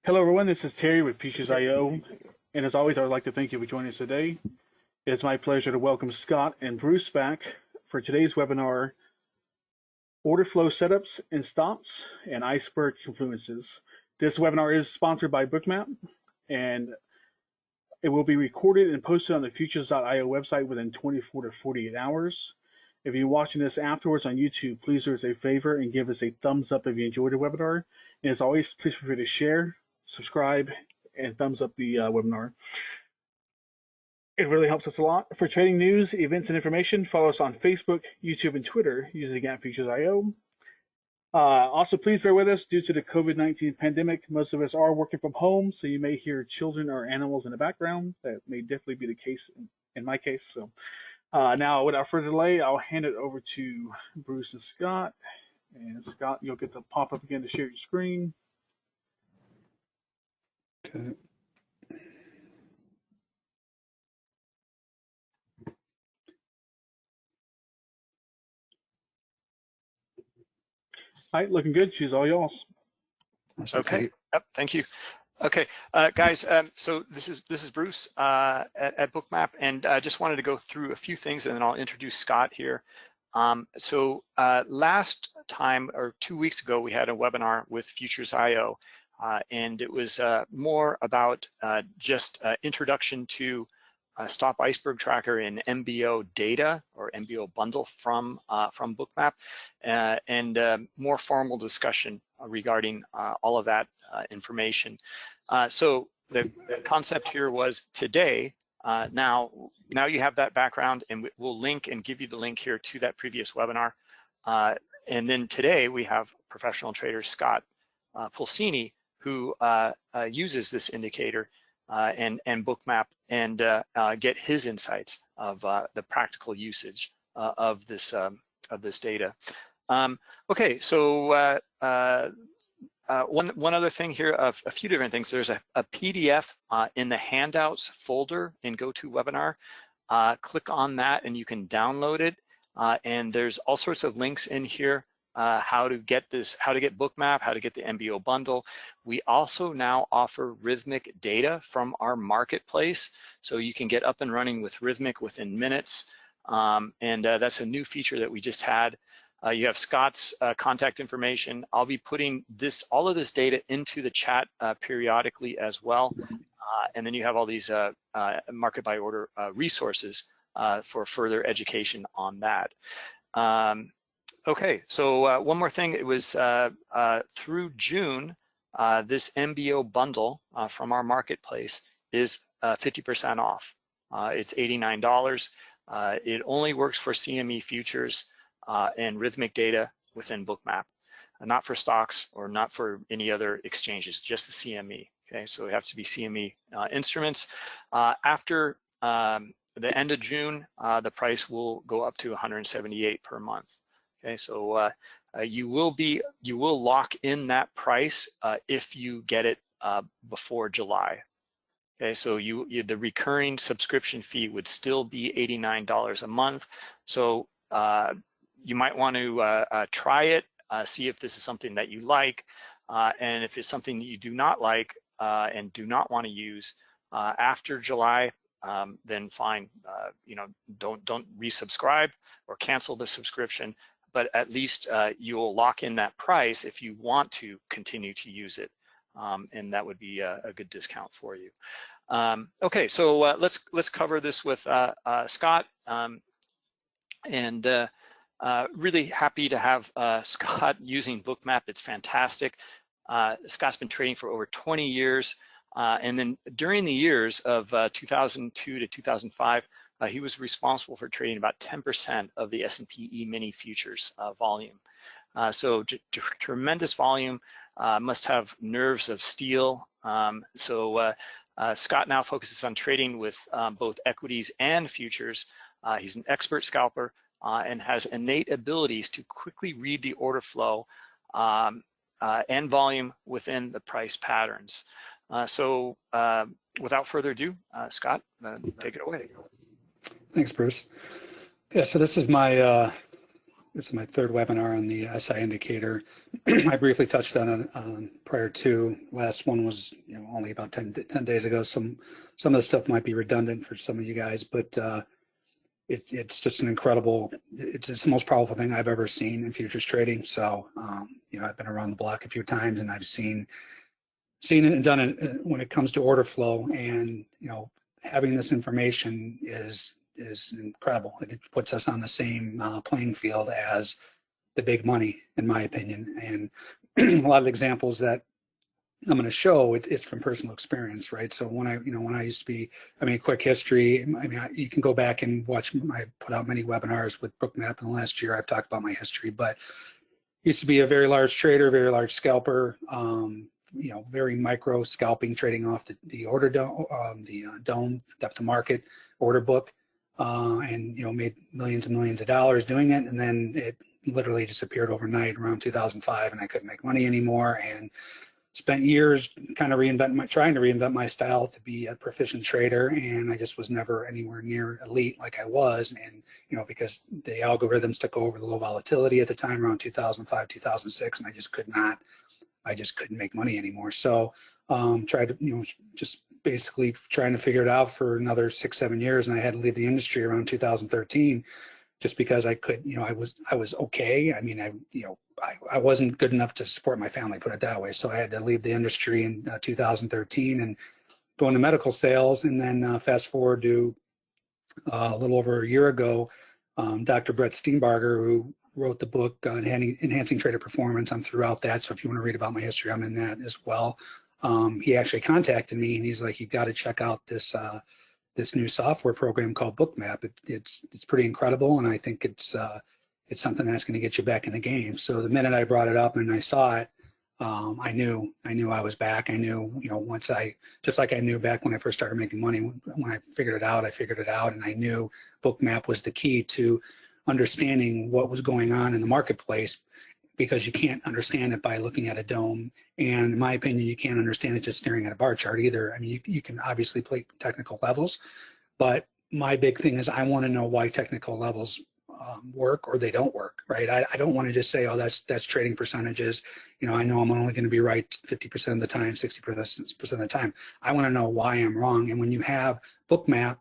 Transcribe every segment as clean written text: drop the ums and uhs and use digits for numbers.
Hello, everyone. This is Terry with Futures.io. And as always, I would like to thank you for joining us today. It's my pleasure to welcome Scott and Bruce back for today's webinar, Order Flow Setups and Stops and Iceberg Confluences. This webinar is sponsored by Bookmap, and it will be recorded and posted on the Futures.io website within 24 to 48 hours. If you're watching this afterwards on YouTube, please do us a favor and give us a thumbs up if you enjoyed the webinar. And as always, please feel free to share, subscribe, and thumbs up the webinar. It really helps us a lot. For trading news, events, and information, follow us on Facebook, YouTube, and Twitter using @Futures.io. Also, please bear with us due to the COVID-19 pandemic. Most of us are working from home, so you may hear children or animals in the background. That may definitely be the case in my case. So now, without further delay, I'll hand it over to Bruce and Scott. And Scott, you'll get the pop up again to share your screen. Okay. All right, looking good. She's all y'all's. Okay. Yep. Thank you. Okay, guys. So this is Bruce at Bookmap, and I just wanted to go through a few things, and then I'll introduce Scott here. Last time, or 2 weeks ago, we had a webinar with Futures.io, and it was more about just introduction to Stop Iceberg Tracker and MBO data or MBO bundle from Bookmap, and more formal discussion regarding all of that information. So the concept here was today. Now you have that background, and we'll link and give you the link here to that previous webinar. And then today we have professional trader Scott Pulcini, who uses this indicator and Bookmap, and get his insights of the practical usage of this data. Okay, so one other thing here, of a few different things. There's a PDF in the handouts folder in GoToWebinar. Click on that and you can download it. And there's all sorts of links in here. How to get Bookmap, how to get the MBO bundle. We also now offer Rhythmic data from our marketplace, so you can get up and running with Rhythmic within minutes. That's a new feature that we just had. You have Scott's contact information. I'll be putting all of this data into the chat periodically as well. And then you have all these market by order resources for further education on that. Okay, so one more thing. It was through June, this MBO bundle from our marketplace is 50% off. It's $89. It only works for CME futures and Rhythmic data within Bookmap, not for stocks or not for any other exchanges, just the CME. Okay, so it has to be CME instruments. After the end of June, the price will go up to $178 per month. Okay, so you will lock in that price if you get it before July. Okay, so the recurring subscription fee would still be $89 a month. So you might want to try it, see if this is something that you like, and if it's something that you do not like and do not want to use after July, then fine. Don't resubscribe or cancel the subscription. But at least you'll lock in that price if you want to continue to use it, and that would be a good discount for you. Okay, so let's cover this with Scott, and really happy to have Scott using Bookmap. It's fantastic. Scott's been trading for over 20 years, and then during the years of 2002 to 2005. He was responsible for trading about 10% of the S&P E-mini futures volume. So tremendous volume, must have nerves of steel. Scott now focuses on trading with both equities and futures. He's an expert scalper and has innate abilities to quickly read the order flow and volume within the price patterns. Without further ado, Scott, take it away. Thanks, Bruce. Yeah, so this is my this is my third webinar on the SI indicator. I briefly touched on it prior to. Last one was only about 10 days ago. Some of the stuff might be redundant for some of you guys, but it's just an incredible. It's the most powerful thing I've ever seen in futures trading. So I've been around the block a few times, and I've seen it and done it when it comes to order flow. And having this information is incredible. It puts us on the same playing field as the big money, in my opinion. And a lot of the examples that I'm going to show, it's from personal experience, right? So when I used to be, quick history. You can go back and watch. I put out many webinars with Bookmap in the last year. I've talked about my history, but used to be a very large trader, very large scalper. Very micro scalping, trading off the order dome, dome depth of market order book. And made millions and millions of dollars doing it, and then it literally disappeared overnight around 2005, and I couldn't make money anymore, and spent years kind of trying to reinvent my style to be a proficient trader, and I just was never anywhere near elite like I was. And because the algorithms took over the low volatility at the time around 2005, 2006, and I just couldn't make money anymore. So tried to just basically trying to figure it out for another 6-7 years, and I had to leave the industry around 2013 just because I could, I was okay. I wasn't good enough to support my family, put it that way. So I had to leave the industry in 2013 and go into medical sales. And then fast forward to a little over a year ago, Dr. Brett Steenbarger, who wrote the book Enhancing Trader Performance. I'm throughout that. So if you want to read about my history, I'm in that as well. He actually contacted me, and he's like, "You've got to check out this new software program called Bookmap. It's pretty incredible, and I think it's something that's going to get you back in the game." So the minute I brought it up and I saw it, I knew I was back. I knew, just like I knew back when I first started making money, when I figured it out, and I knew Bookmap was the key to understanding what was going on in the marketplace, because you can't understand it by looking at a dome. And in my opinion, you can't understand it just staring at a bar chart either. You can obviously play technical levels, but my big thing is I want to know why technical levels work or they don't work, right? I don't want to just say, oh, that's trading percentages. I know I'm only going to be right 50% of the time, 60% of the time. I want to know why I'm wrong. And when you have Bookmap,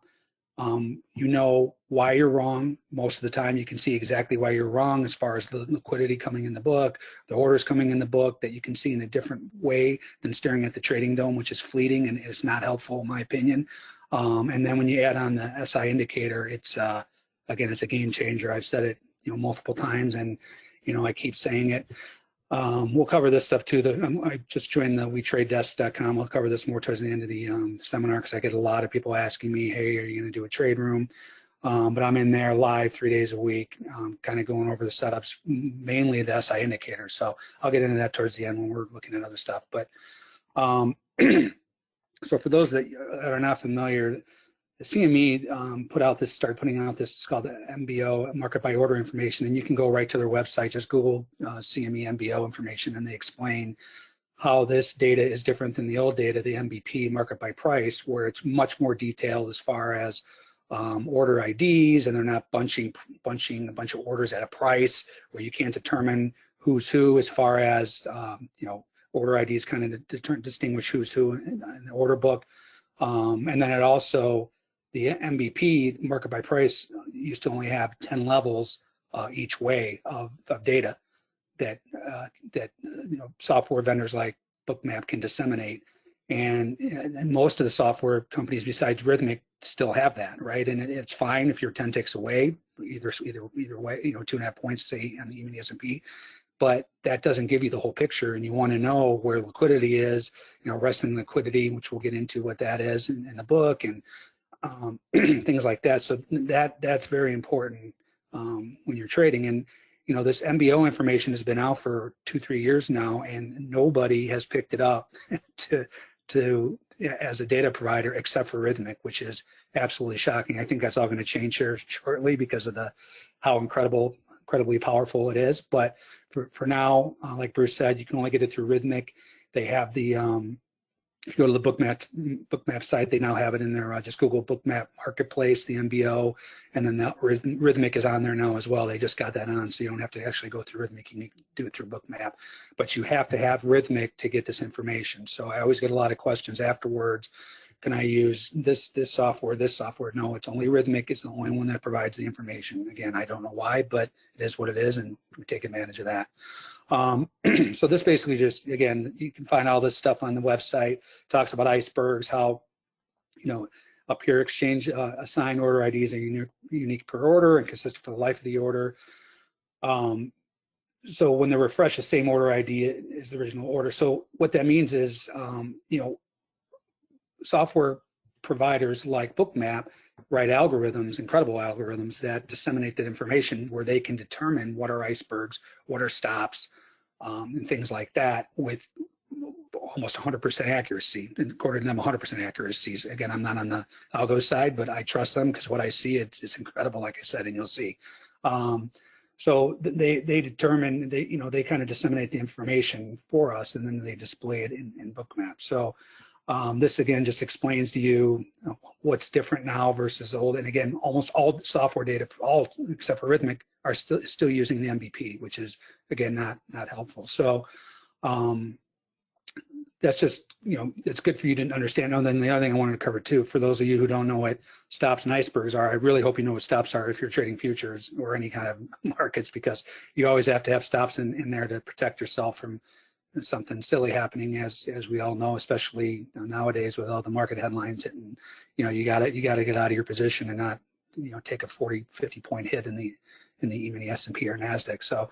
you know why you're wrong. Most of the time you can see exactly why you're wrong, as far as the liquidity coming in the book, the orders coming in the book, that you can see in a different way than staring at the trading dome, which is fleeting and it's not helpful in my opinion. And then when you add on the SI indicator, it's again, it's a game changer. I've said it multiple times, and I keep saying it. We'll cover this stuff too. I just joined the WeTradeDesk.com. We'll cover this more towards the end of the seminar, because I get a lot of people asking me, hey, are you going to do a trade room? But I'm in there live 3 days a week, kind of going over the setups, mainly the SI indicator. So I'll get into that towards the end when we're looking at other stuff. But so for those that are not familiar, the CME started putting out this, it's called MBO, Market by Order Information, and you can go right to their website, just Google CME MBO information, and they explain how this data is different than the old data, the MBP, Market by Price, where it's much more detailed as far as order IDs, and they're not bunching a bunch of orders at a price where you can't determine who's who, as far as order IDs kind of distinguish who's who in the order book. And then it also, the MBP, market by price, used to only have 10 levels each way of data that software vendors like Bookmap can disseminate. And most of the software companies besides Rhythmic still have that, right? And it's fine if you're 10 ticks away, either way, 2.5 points, say, on even the S&P. But that doesn't give you the whole picture, and you want to know where liquidity is, resting liquidity, which we'll get into what that is in the book, and things like that. So that's very important when you're trading. And this MBO information has been out for 2-3 years now, and nobody has picked it up to as a data provider except for Rhythmic, which is absolutely shocking. I think that's all going to change here shortly because of how incredibly powerful it is. But for now, like Bruce said, you can only get it through Rhythmic. They have the if you go to the Bookmap site, they now have it in there. Just Google Bookmap Marketplace, the MBO, and then that Rhythmic is on there now as well. They just got that on, so you don't have to actually go through Rhythmic. You can do it through Bookmap, but you have to have Rhythmic to get this information. So I always get a lot of questions afterwards. Can I use this software, this software? No, it's only Rhythmic. It's the only one that provides the information. Again, I don't know why, but it is what it is, and we take advantage of that. So this basically just, again, you can find all this stuff on the website. Talks about icebergs, how, up here, exchange assigned order IDs are unique per order and consistent for the life of the order. So when they refresh, the same order ID is the original order. So what that means is, software providers like Bookmap write algorithms, incredible algorithms that disseminate that information where they can determine what are icebergs, what are stops, and things like that with almost 100% accuracy. And according to them, 100% accuracy. Again, I'm not on the algo side, but I trust them because what I see, it's incredible, like I said, and you'll see. So they determine, they kind of disseminate the information for us, and then they display it in Bookmap. So this again just explains to you what's different now versus old. And again, almost all software data, all except for Rhythmic, are still using the MVP, which is again not helpful. So that's just, it's good for you to understand. And then the other thing I wanted to cover too, for those of you who don't know what stops and icebergs are, I really hope you know what stops are if you're trading futures or any kind of markets, because you always have to have stops in there to protect yourself from something silly happening, as we all know, especially nowadays with all the market headlines. And you got to get out of your position and not take a 40-50 point hit in the even the S&P or NASDAQ. So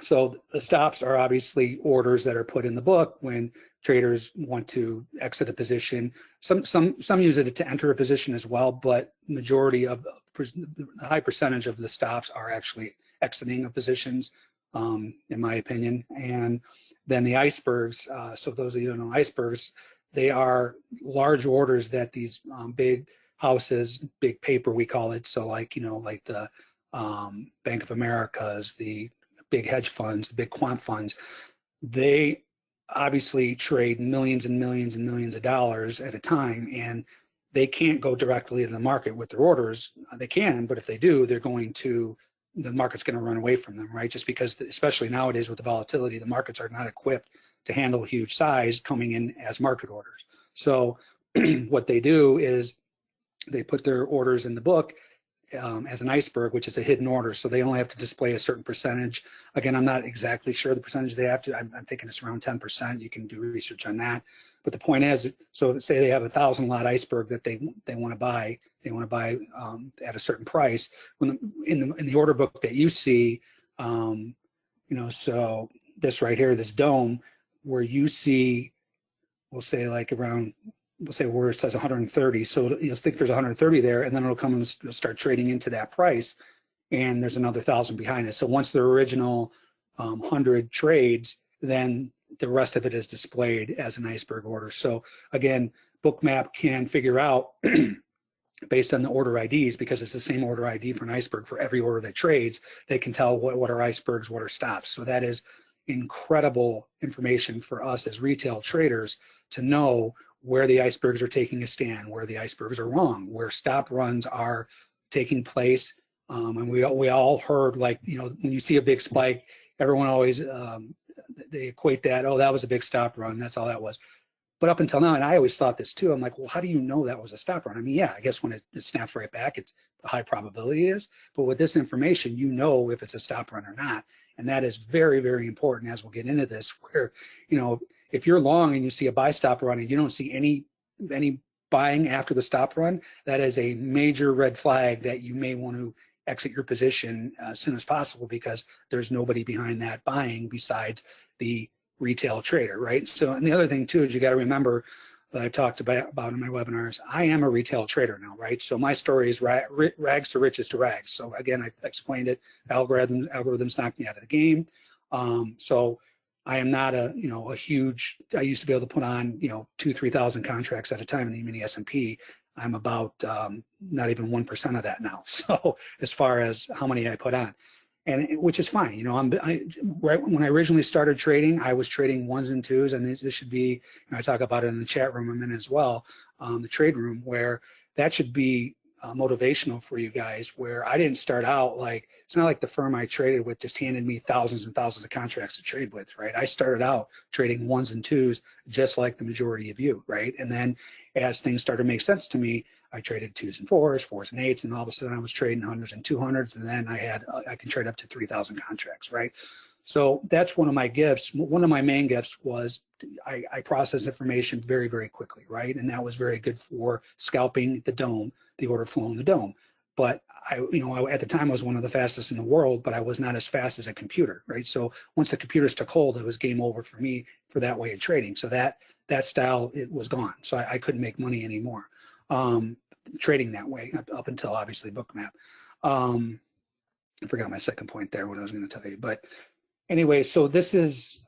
so the stops are obviously orders that are put in the book when traders want to exit a position. Some use it to enter a position as well, but majority of the high percentage of the stops are actually exiting of positions, in my opinion. And then the icebergs, so those of you who don't know icebergs, they are large orders that these big houses, big paper we call it, so like like the Bank of America's, the big hedge funds, the big quant funds, they obviously trade millions and millions and millions of dollars at a time, and they can't go directly to the market with their orders. They can, but if they do, the market's going to run away from them, right? Just because, especially nowadays with the volatility, the markets are not equipped to handle huge size coming in as market orders. So what they do is they put their orders in the book as an iceberg, which is a hidden order. So they only have to display a certain percentage. Again, I'm not exactly sure the percentage they have to. I'm thinking it's around 10%. You can do research on that. But the point is, so say they have 1,000 lot iceberg that they want to buy. They want to buy at a certain price. When in the order book that you see, so this right here, this dome, where you see, we'll say like around, we'll say where it says 130. So you'll think there's 130 there, and then it'll come and start trading into that price, and there's another 1,000 behind it. So once the original 100 trades, then the rest of it is displayed as an iceberg order. So again, Bookmap can figure out based on the order IDs, because it's the same order ID for an iceberg for every order that trades, they can tell what are icebergs, what are stops. So that is incredible information for us as retail traders to know where the icebergs are taking a stand, where the icebergs are wrong, where stop runs are taking place. And we all heard, like, when you see a big spike, everyone always, they equate that, oh, that was a big stop run, that's all that was. But up until now, and I always thought this too, I'm like, well, how do you know that was a stop run? I mean, yeah, I guess when it snaps right back, it's a high probability is, but with this information, you know if it's a stop run or not. And that is very, very important as we'll get into this, where, if you're long and you see a buy stop run and you don't see any buying after the stop run, that is a major red flag that you may want to exit your position as soon as possible, because there's nobody behind that buying besides the retail trader, right? So, and the other thing too is you got to remember that I've talked about in my webinars, I am a retail trader now, right? So my story is rags to riches to rags. So again, I explained it, algorithms knocked me out of the game. So I am not a huge, I used to be able to put on, 2,000-3,000 contracts at a time in the mini S&P. I'm about not even 1% of that now. So as far as how many I put on. which is fine. You know, right when I originally started trading, I was trading ones and twos, and this should be, I talk about it in the chat room a minute as well, the trade room, where that should be motivational for you guys, where I didn't start out like, it's not like the firm I traded with just handed me thousands and thousands of contracts to trade with, right? I started out trading ones and twos, just like the majority of you, right? And then as things started to make sense to me, I traded twos and fours and eights, and all of a sudden I was trading hundreds and 200s, and then I can trade up to 3,000 contracts, right? So that's one of my gifts. One of my main gifts was I process information very, very quickly, right? And that was very good for scalping the dome, the order flow in the dome. But at the time I was one of the fastest in the world, but I was not as fast as a computer, right? So once the computers took hold, it was game over for me for that way of trading. So that style, it was gone. So I couldn't make money anymore trading that way up until obviously Bookmap. I forgot my second point there, what I was going to tell you, but anyway, so this is,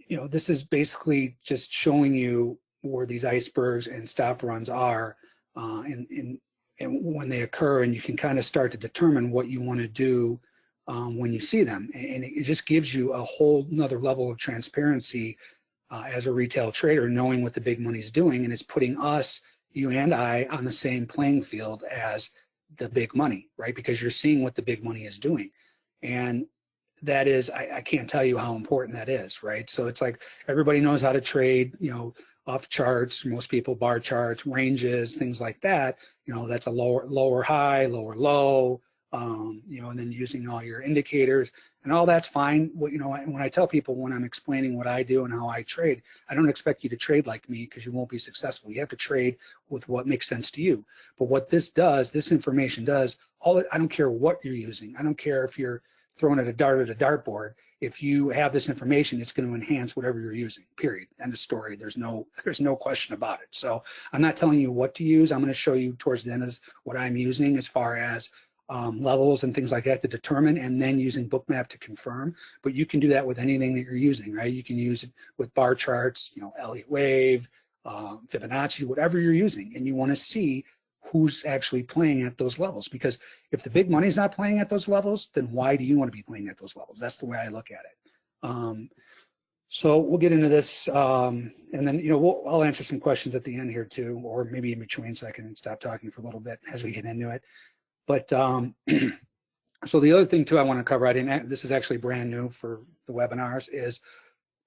this is basically just showing you where these icebergs and stop runs are, and when they occur, and you can kind of start to determine what you want to do when you see them, and it just gives you a whole nother level of transparency as a retail trader, knowing what the big money is doing, and it's putting us, you and I, on the same playing field as the big money, right? Because you're seeing what the big money is doing, and that is, I can't tell you how important that is, right? So it's like everybody knows how to trade, off charts, most people bar charts, ranges, things like that. That's a lower high, lower low, and then using all your indicators, and all that's fine. When I tell people, when I'm explaining what I do and how I trade, I don't expect you to trade like me, because you won't be successful. You have to trade with what makes sense to you. But what this information does, I don't care what you're using. I don't care if you're throwing at a dartboard. If you have this information, it's going to enhance whatever you're using, period. End of story. There's no question about it. So I'm not telling you what to use. I'm going to show you towards the end is what I'm using as far as levels and things like that to determine, and then using Bookmap to confirm. But you can do that with anything that you're using, right? You can use it with bar charts, Elliott Wave, Fibonacci, whatever you're using, and you want to see who's actually playing at those levels. Because if the big money's not playing at those levels, then why do you want to be playing at those levels? That's the way I look at it. So we'll get into this, and then I'll answer some questions at the end here too, or maybe in between, so I can stop talking for a little bit as we get into it. But so the other thing too I want to cover, this is actually brand new for the webinars, is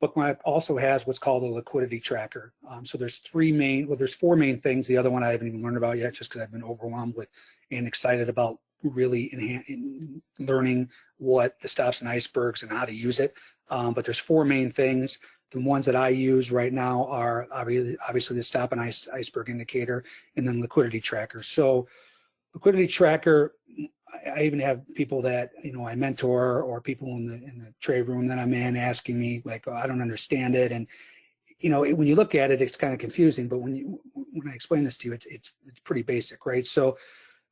Bookmap also has what's called a liquidity tracker. So there's four main things. The other one I haven't even learned about yet, just because I've been overwhelmed with and excited about really learning what the stops and icebergs and how to use it. But there's four main things. The ones that I use right now are obviously the stop and iceberg indicator, and then liquidity tracker. So liquidity tracker, I even have people that I mentor, or people in the trade room that I'm in, asking me like, oh, I don't understand it. And when you look at it, it's kind of confusing. But when I explain this to you, it's pretty basic, right? So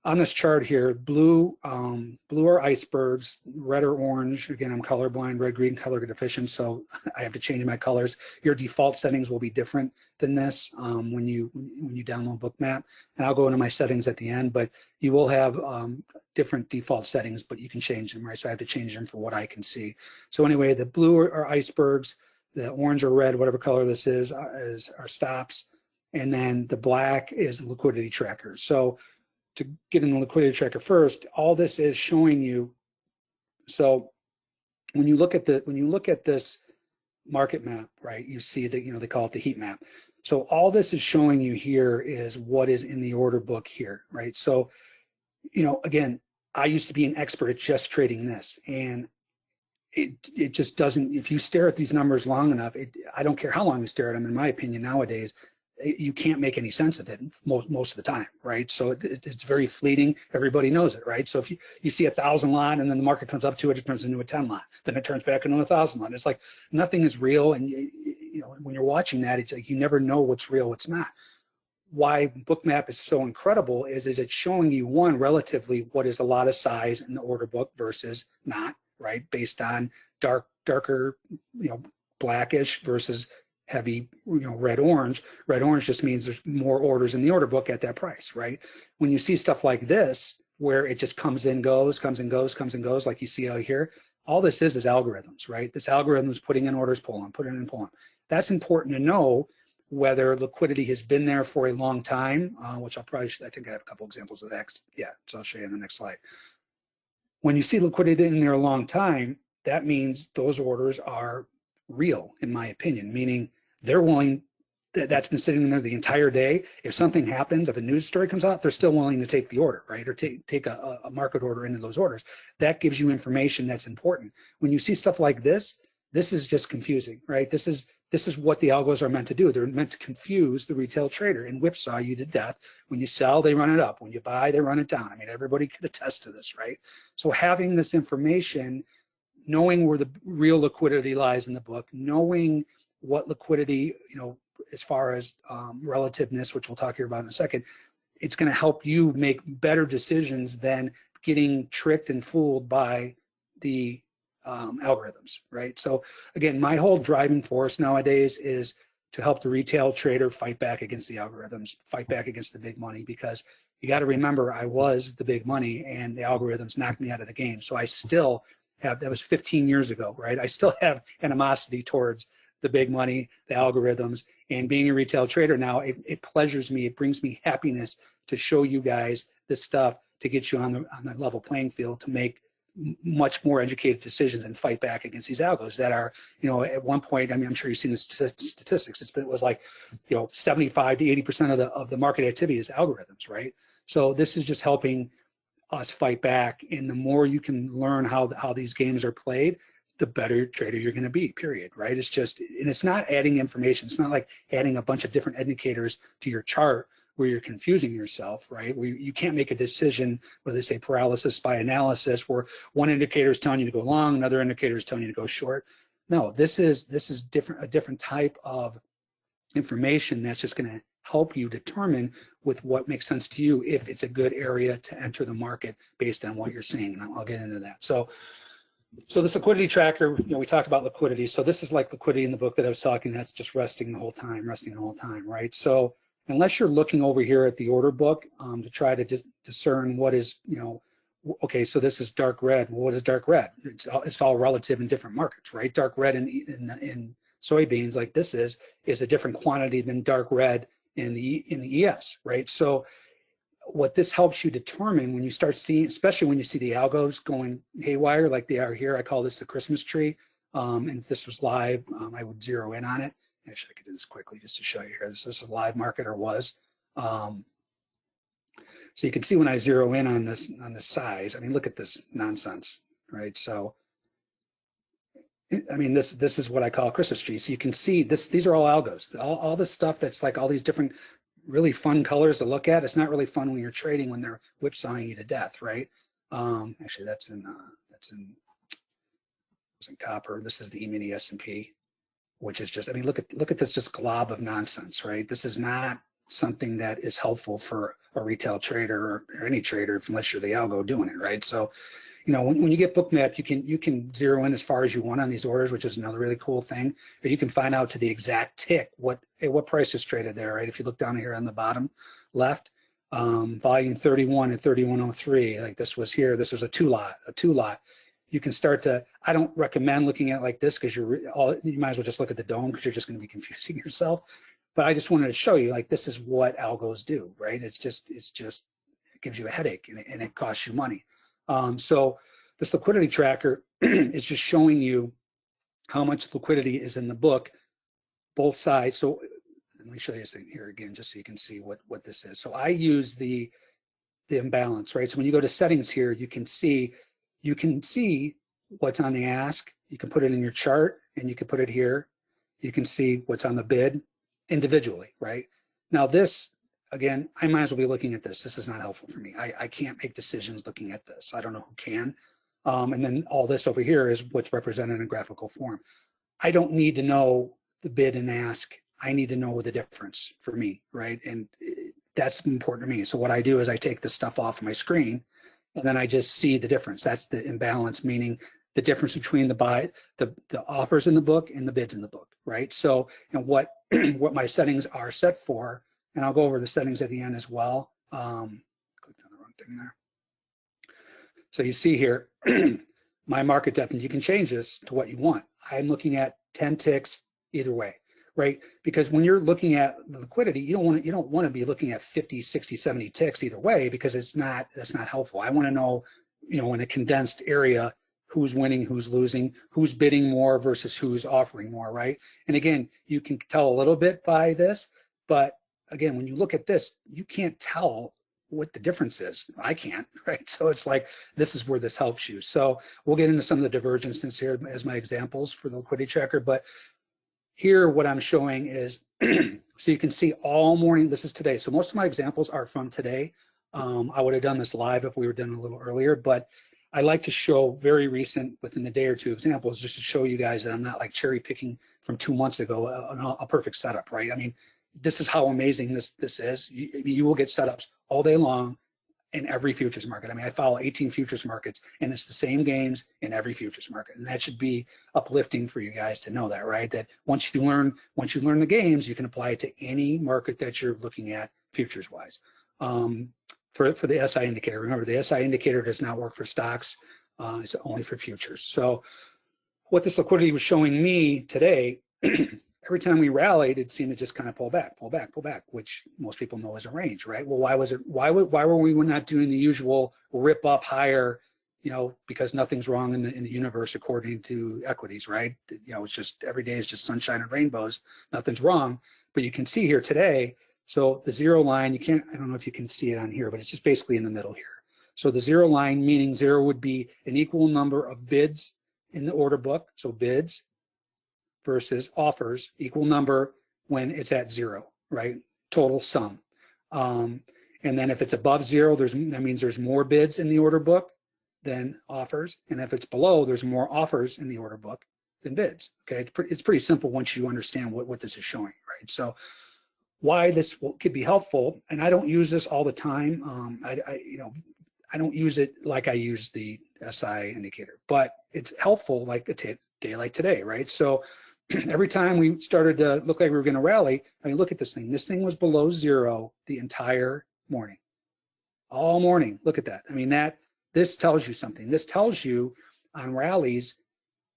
on this chart here, blue are icebergs, red or orange. Again, I'm colorblind, red, green, color deficient, so I have to change my colors. Your default settings will be different than this when you download Bookmap, and I'll go into my settings at the end. But you will have different default settings, but you can change them, right? So I have to change them for what I can see. So anyway, the blue are icebergs, the orange or red, whatever color this is are stops, and then the black is the liquidity tracker. So to get in the liquidity tracker first, all this is showing you. So when you look at this market map, right, you see that they call it the heat map. So all this is showing you here is what is in the order book here, right? So again, I used to be an expert at just trading this, and it just doesn't. If you stare at these numbers long enough, I don't care how long you stare at them. In my opinion, nowadays, you can't make any sense of it most of the time, right? So it's very fleeting. Everybody knows it, right? So if you see 1,000 lot and then the market comes up to it, it turns into a 10 lot, then it turns back into 1,000 lot. It's like nothing is real, and when you're watching that, it's like you never know what's real, what's not. Why Bookmap is so incredible is it's showing you, one, relatively what is a lot of size in the order book versus not, right? Based on darker, blackish versus heavy, red orange. Red orange just means there's more orders in the order book at that price, right? When you see stuff like this, where it just comes and goes, comes and goes, comes and goes, like you see out here. All this is algorithms, right? This algorithm is putting in orders, pull on, put in and pull on. That's important to know whether liquidity has been there for a long time, which I think I have a couple examples of that. Yeah, so I'll show you in the next slide. When you see liquidity in there a long time, that means those orders are real, in my opinion, meaning they're willing, that's been sitting there the entire day. If something happens, if a news story comes out, they're still willing to take the order, right? Or take a market order into those orders. That gives you information that's important. When you see stuff like this is just confusing, right? This is what the algos are meant to do. They're meant to confuse the retail trader and whipsaw you to death. When you sell, they run it up. When you buy, they run it down. I mean, everybody could attest to this, right? So having this information, knowing where the real liquidity lies in the book, knowing what liquidity, as far as relativeness, which we'll talk here about in a second, it's going to help you make better decisions than getting tricked and fooled by the algorithms, right? So again, my whole driving force nowadays is to help the retail trader fight back against the algorithms, fight back against the big money, because you got to remember, I was the big money and the algorithms knocked me out of the game. So I still have, that was 15 years ago, right? I still have animosity towards the big money, the algorithms, and being a retail trader now, it pleasures me, it brings me happiness to show you guys this stuff to get you on the level playing field to make much more educated decisions and fight back against these algos that are, at one point, I mean, I'm sure you've seen the statistics. It was like, 75 to 80% of the market activity is algorithms, right? So this is just helping us fight back. And the more you can learn how these games are played, the better trader you're going to be, period, right? It's just, and it's not adding information. It's not like adding a bunch of different indicators to your chart where you're confusing yourself, right? Where you can't make a decision, where they say paralysis by analysis, where one indicator is telling you to go long, another indicator is telling you to go short. No, this is a different type of information that's just going to help you determine with what makes sense to you if it's a good area to enter the market based on what you're seeing. And I'll get into that. So this liquidity tracker, we talked about liquidity. So this is like liquidity in the book that I was talking, that's just resting the whole time, right? So unless you're looking over here at the order book to try to discern what is, okay, so this is dark red. Well, what is dark red? It's all relative in different markets, right? Dark red in soybeans, like this is a different quantity than dark red in the ES, right? So what this helps you determine when you start seeing, especially when you see the algos going haywire like they are here, I call this the Christmas tree. And if this was live, I would zero in on it. Actually, I could do this quickly just to show you here. This is a live market, or was. So you can see when I zero in on this size, I mean, look at this nonsense, right? So, I mean, this is what I call a Christmas tree. So you can see this, these are all algos. All this stuff that's like all these different really fun colors to look at. It's not really fun when you're trading when they're whipsawing you to death, right? Actually, that's in copper. This is the E-mini S&P, which is just, I mean, look at this just glob of nonsense, right? This is not something that is helpful for a retail trader or any trader unless you're the algo doing it, right? So, when you get Bookmap, you can zero in as far as you want on these orders, which is another really cool thing. But you can find out to the exact tick what price is traded there, right? If you look down here on the bottom left, volume 31 and 3103, like this was here. This was a two lot. You can start to. I don't recommend looking at it like this because you might as well just look at the dome because you're just going to be confusing yourself. But I just wanted to show you, like, this is what algos do, right? It gives you a headache and it costs you money. So this liquidity tracker is just showing you how much liquidity is in the book, both sides. So let me show you this thing here again, just so you can see what this is. So I use the imbalance, right? So when you go to settings here, you can see what's on the ask. You can put it in your chart and you can put it here. You can see what's on the bid individually, right? Now this, again, I might as well be looking at this. This is not helpful for me. I can't make decisions looking at this. I don't know who can. And then all this over here is what's represented in graphical form. I don't need to know the bid and ask. I need to know the difference for me, right? And that's important to me. So what I do is I take this stuff off my screen and then I just see the difference. That's the imbalance, meaning the difference between the offers in the book and the bids in the book, right? So, what my settings are set for, and I'll go over the settings at the end as well. Clicked on the wrong thing there. So you see here, my market depth, and you can change this to what you want. I'm looking at 10 ticks either way, right? Because when you're looking at the liquidity, you don't want to be looking at 50, 60, 70 ticks either way, because that's not helpful. I want to know, in a condensed area, who's winning, who's losing, who's bidding more versus who's offering more, right? And again, you can tell a little bit by this, but again, when you look at this, you can't tell what the difference is. I can't, right? So it's like, this is where this helps you. So we'll get into some of the divergences here as my examples for the liquidity tracker, but here what I'm showing is, so you can see all morning, this is today. So most of my examples are from today. I would have done this live if we were done a little earlier, but I like to show very recent, within a day or two, examples, just to show you guys that I'm not like cherry picking from 2 months ago, a perfect setup, right? I mean, this is how amazing this is. You will get setups all day long in every futures market. I mean, I follow 18 futures markets, and it's the same games in every futures market, and that should be uplifting for you guys to know that, right? That once you learn the games, you can apply it to any market that you're looking at futures wise. For the SI indicator, remember the SI indicator does not work for stocks; it's only for futures. So, what this liquidity was showing me today. Every time we rallied, it seemed to just kind of pull back, which most people know is a range, right? Well, why were we not doing the usual rip up higher, because nothing's wrong in the universe according to equities, right? It's just every day is just sunshine and rainbows, nothing's wrong. But you can see here today, so the zero line, I don't know if you can see it on here, but it's just basically in the middle here. So the zero line, meaning zero would be an equal number of bids in the order book, so bids versus offers, equal number when it's at zero, right? Total sum. And then if it's above zero, that means there's more bids in the order book than offers. And if it's below, there's more offers in the order book than bids. Okay, it's pretty simple once you understand what this is showing, right? So why this could be helpful, and I don't use this all the time. I don't use it like I use the SI indicator, but it's helpful like a day like today, right? So every time we started to look like we were going to rally, I mean, look at this thing. This thing was below zero the entire morning, all morning. Look at that. I mean, this tells you something. This tells you on rallies,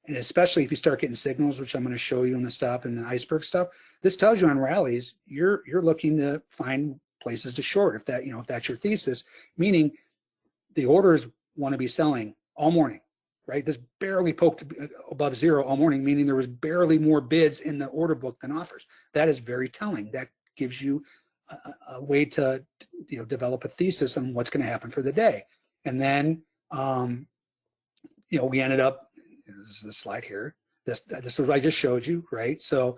and especially if you start getting signals, which I'm going to show you in the stop and the iceberg stuff. This tells you on rallies, you're looking to find places to short if that's your thesis, meaning the orders want to be selling all morning. Right, this barely poked above zero all morning, meaning there was barely more bids in the order book than offers. That is very telling. That gives you a way to develop a thesis on what's going to happen for the day. And then we ended up. This is the slide here. This is what I just showed you, right? So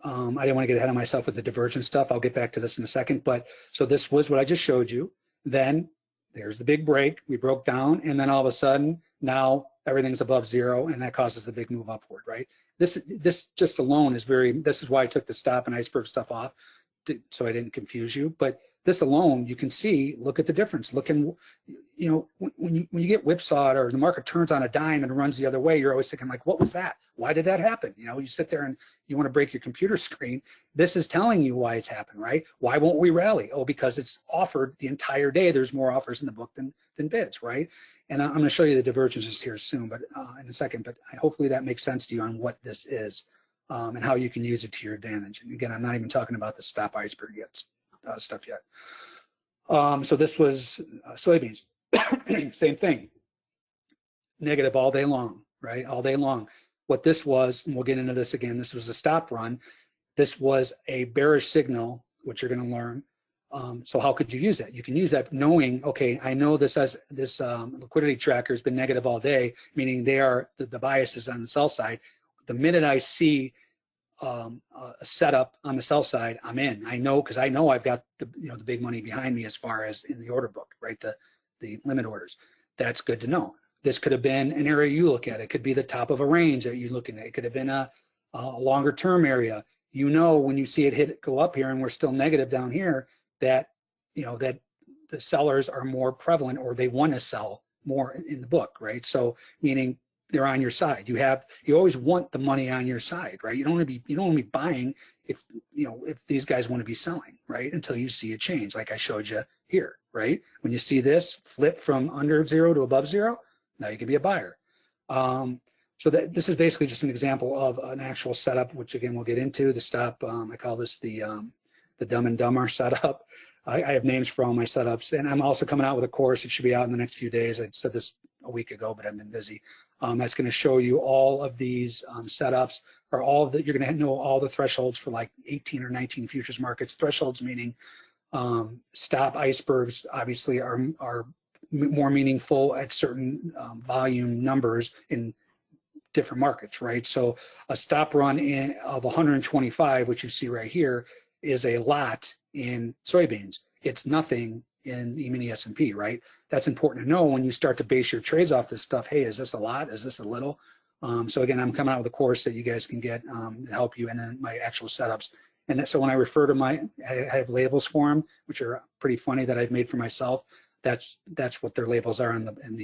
I didn't want to get ahead of myself with the divergence stuff. I'll get back to this in a second. But so this was what I just showed you. Then there's the big break. We broke down, and then all of a sudden now everything's above zero, and that causes the big move upward, right? This just alone is this is why I took the stop and iceberg stuff off, so I didn't confuse you. But this alone, you can see, look at the difference. When you get whipsawed or the market turns on a dime and runs the other way, you're always thinking like, what was that? Why did that happen? You sit there and you want to break your computer screen. This is telling you why it's happened, right? Why won't we rally? Oh, because it's offered the entire day. There's more offers in the book than bids, right? And I'm going to show you the divergences here soon, but in a second. But hopefully that makes sense to you on what this is and how you can use it to your advantage. And again, I'm not even talking about the stop iceberg stuff yet. So this was soybeans. Same thing. Negative all day long, right? All day long. What this was, and we'll get into this again, this was a stop run. This was a bearish signal, which you're going to learn. So how could you use that? You can use that knowing, okay, I know this liquidity tracker has been negative all day, meaning the bias is on the sell side. The minute I see a setup on the sell side, I'm in. I know, because I know I've got the big money behind me as far as in the order book, right? The limit orders. That's good to know. This could have been an area you look at. It could be the top of a range that you're looking at. It could have been a longer term area. When you see it go up here and we're still negative down here, that that the sellers are more prevalent, or they want to sell more in the book, right? So meaning they're on your side. You always want the money on your side, right? You don't want to be buying if these guys want to be selling, right? Until you see a change, like I showed you here, right? When you see this flip from under zero to above zero, now you can be a buyer. So this is basically just an example of an actual setup, which again we'll get into. The stop, I call this the Dumb and Dumber setup. I have names for all my setups, and I'm also coming out with a course. It should be out in the next few days. I said this a week ago, but I've been busy. That's going to show you all of these setups, or all of the, you're going to know all the thresholds for like 18 or 19 futures markets. Thresholds meaning stop icebergs obviously are more meaningful at certain volume numbers in different markets, right? So a stop run of 125, which you see right here, is a lot in soybeans. It's nothing in the mini S&P, right? That's important to know when you start to base your trades off this stuff. Hey, is this a lot? Is this a little? So again, I'm coming out with a course that you guys can get to help you, and then my actual setups. And so when I refer to I have labels for them, which are pretty funny that I've made for myself. That's what their labels are in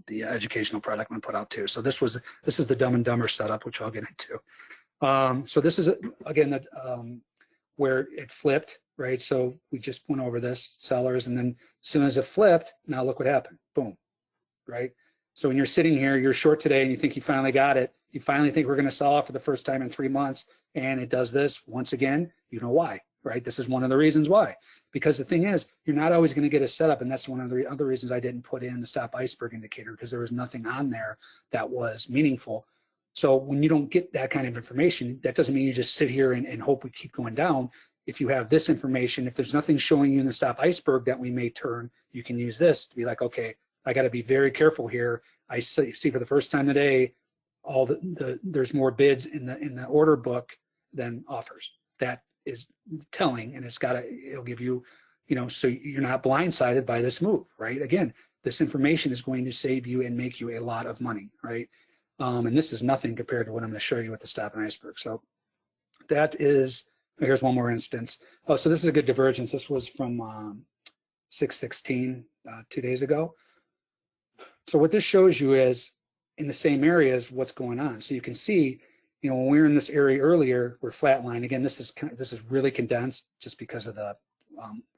the educational product I'm gonna put out too. So this is the Dumb and Dumber setup, which I'll get into. So this is again where it flipped, right? So we just went over this, sellers, and then as soon as it flipped, now look what happened, boom, right? So when you're sitting here, you're short today and you think you finally got it, you finally think we're gonna sell off for the first time in 3 months, and it does this once again, you know why, right? This is one of the reasons why. Because the thing is, you're not always gonna get a setup, and that's one of the other reasons I didn't put in the stop iceberg indicator, because there was nothing on there that was meaningful. So when you don't get that kind of information, that doesn't mean you just sit here and hope we keep going down. If you have this information, if there's nothing showing you in the stop iceberg that we may turn, you can use this to be like, okay, I got to be very careful here. I see for the first time today, there's more bids in the order book than offers. That is telling, and it'll give you, so you're not blindsided by this move, right? Again, this information is going to save you and make you a lot of money, right? And this is nothing compared to what I'm going to show you with the stop and iceberg. So that is, here's one more instance. Oh, so this is a good divergence. This was from 6/16, 2 days ago. So what this shows you is in the same areas what's going on. So you can see, when we were in this area earlier, we're flatline. Again, this is really condensed just because of the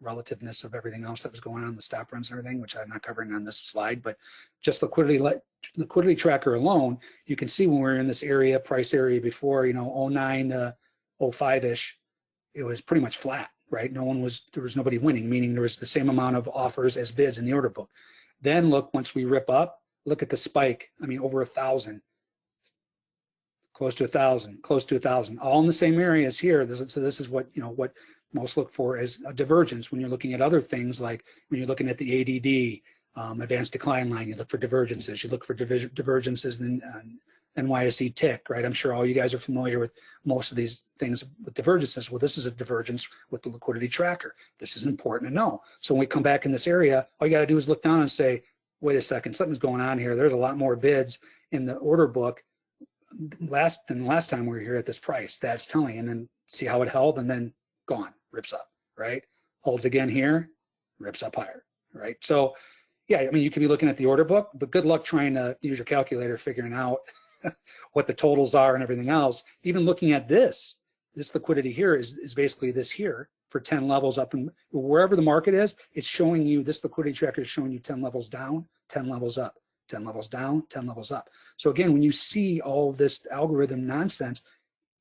relativeness of everything else that was going on, the stop runs and everything, which I'm not covering on this slide, but just liquidity tracker alone, you can see when we were in this area, price area before, 09 to 05-ish, it was pretty much flat, right? There was nobody winning, meaning there was the same amount of offers as bids in the order book. Then look, once we rip up, look at the spike. I mean, over 1,000, close to 1,000, all in the same areas here. So this is what most look for as a divergence when you're looking at other things, like when you're looking at the ADD, advanced decline line, you look for divergences. You look for divergences in NYSE tick, right? I'm sure all you guys are familiar with most of these things with divergences. Well, this is a divergence with the liquidity tracker. This is important to know. So when we come back in this area, all you got to do is look down and say, wait a second, something's going on here. There's a lot more bids in the order book than the last time we were here at this price. That's telling, and then see how it held, and then gone, rips up, right? Holds again here, rips up higher, right? So yeah, I mean, you could be looking at the order book, but good luck trying to use your calculator figuring out what the totals are and everything else. Even looking at this liquidity here is basically this here for 10 levels up, and wherever the market is, it's showing you, this liquidity tracker is showing you 10 levels down, 10 levels up, 10 levels down, 10 levels up. So again, when you see all this algorithm nonsense,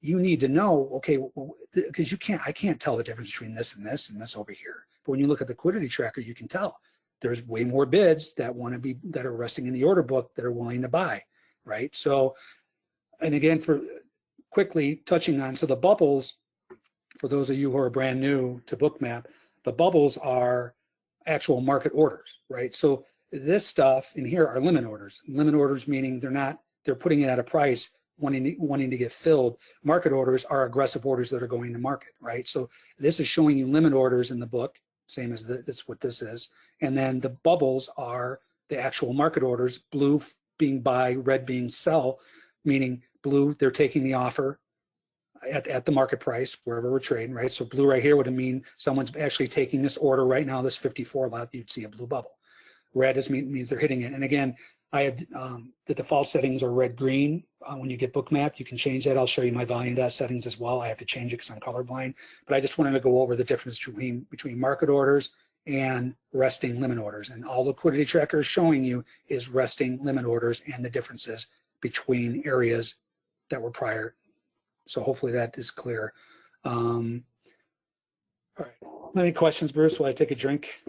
you need to know, okay, because I can't tell the difference between this and this and this over here. But when you look at the liquidity tracker, you can tell there's way more bids that are resting in the order book that are willing to buy, right? So, and again, for quickly touching on, so the bubbles, for those of you who are brand new to Bookmap, the bubbles are actual market orders, right? So this stuff in here are limit orders. Limit orders meaning they're putting it at a price wanting to get filled. Market orders are aggressive orders that are going to market, right? So this is showing you limit orders in the book, same as that's what this is. And then the bubbles are the actual market orders, blue being buy, red being sell, meaning blue, they're taking the offer at the market price, wherever we're trading, right? So blue right here would mean someone's actually taking this order right now, this 54 lot, you'd see a blue bubble. Red means they're hitting it. And again, I have the default settings are red-green. When you get Bookmap, you can change that. I'll show you my volume dot settings as well. I have to change it because I'm colorblind. But I just wanted to go over the difference between market orders and resting limit orders. And all liquidity tracker is showing you is resting limit orders and the differences between areas that were prior. So hopefully that is clear. All right. Any questions, Bruce, while I take a drink?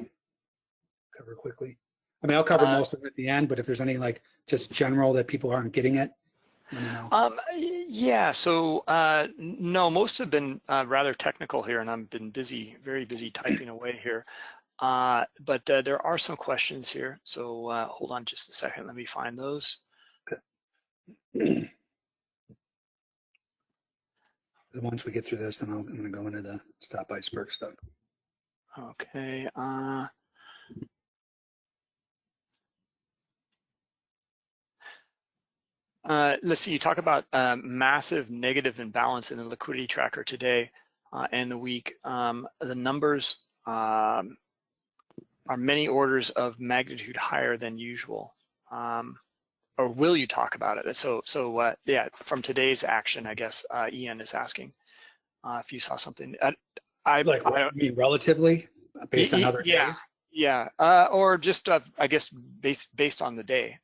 Cover quickly. I mean, I'll cover most of it at the end, but if there's any like just general that people aren't getting it, let me know. Yeah, so no, most have been rather technical here, and I've been busy, very busy typing away here. But there are some questions here, so hold on just a second. Let me find those. Okay. Once we get through this, then I'm going to go into the stop iceberg stuff. Okay. Let's see, you talk about massive negative imbalance in the liquidity tracker today and the week. The numbers are many orders of magnitude higher than usual. Or will you talk about it? So yeah, from today's action, I guess Ian is asking if you saw something. I mean relatively based on other days? Yeah, or just I guess based on the day.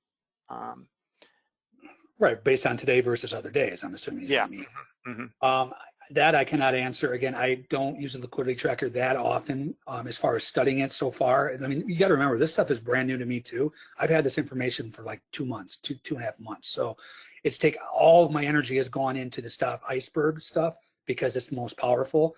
Right, based on today versus other days, I'm assuming. Yeah. That I cannot answer. Again, I don't use a liquidity tracker that often as far as studying it so far. I mean, you got to remember, this stuff is brand new to me too. I've had this information for like 2 months, two and a half months. So all of my energy has gone into the stop iceberg stuff because it's the most powerful.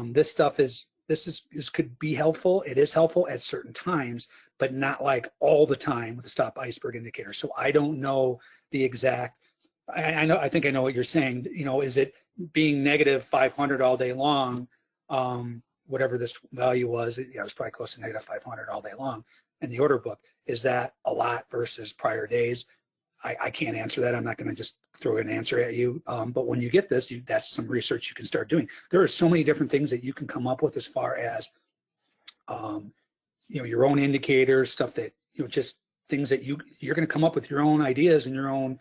This stuff could be helpful. It is helpful at certain times, but not like all the time with the stop iceberg indicator. So I don't know the exact. I think I know what you're saying. You know, is it being negative 500 all day long? Whatever this value was, it was probably close to negative 500 all day long in the order book. Is that a lot versus prior days? I can't answer that. I'm not going to just throw an answer at you. But when you get this, that's some research you can start doing. There are so many different things that you can come up with as far as, your own indicators, stuff that, just things that you're going to come up with your own ideas and your own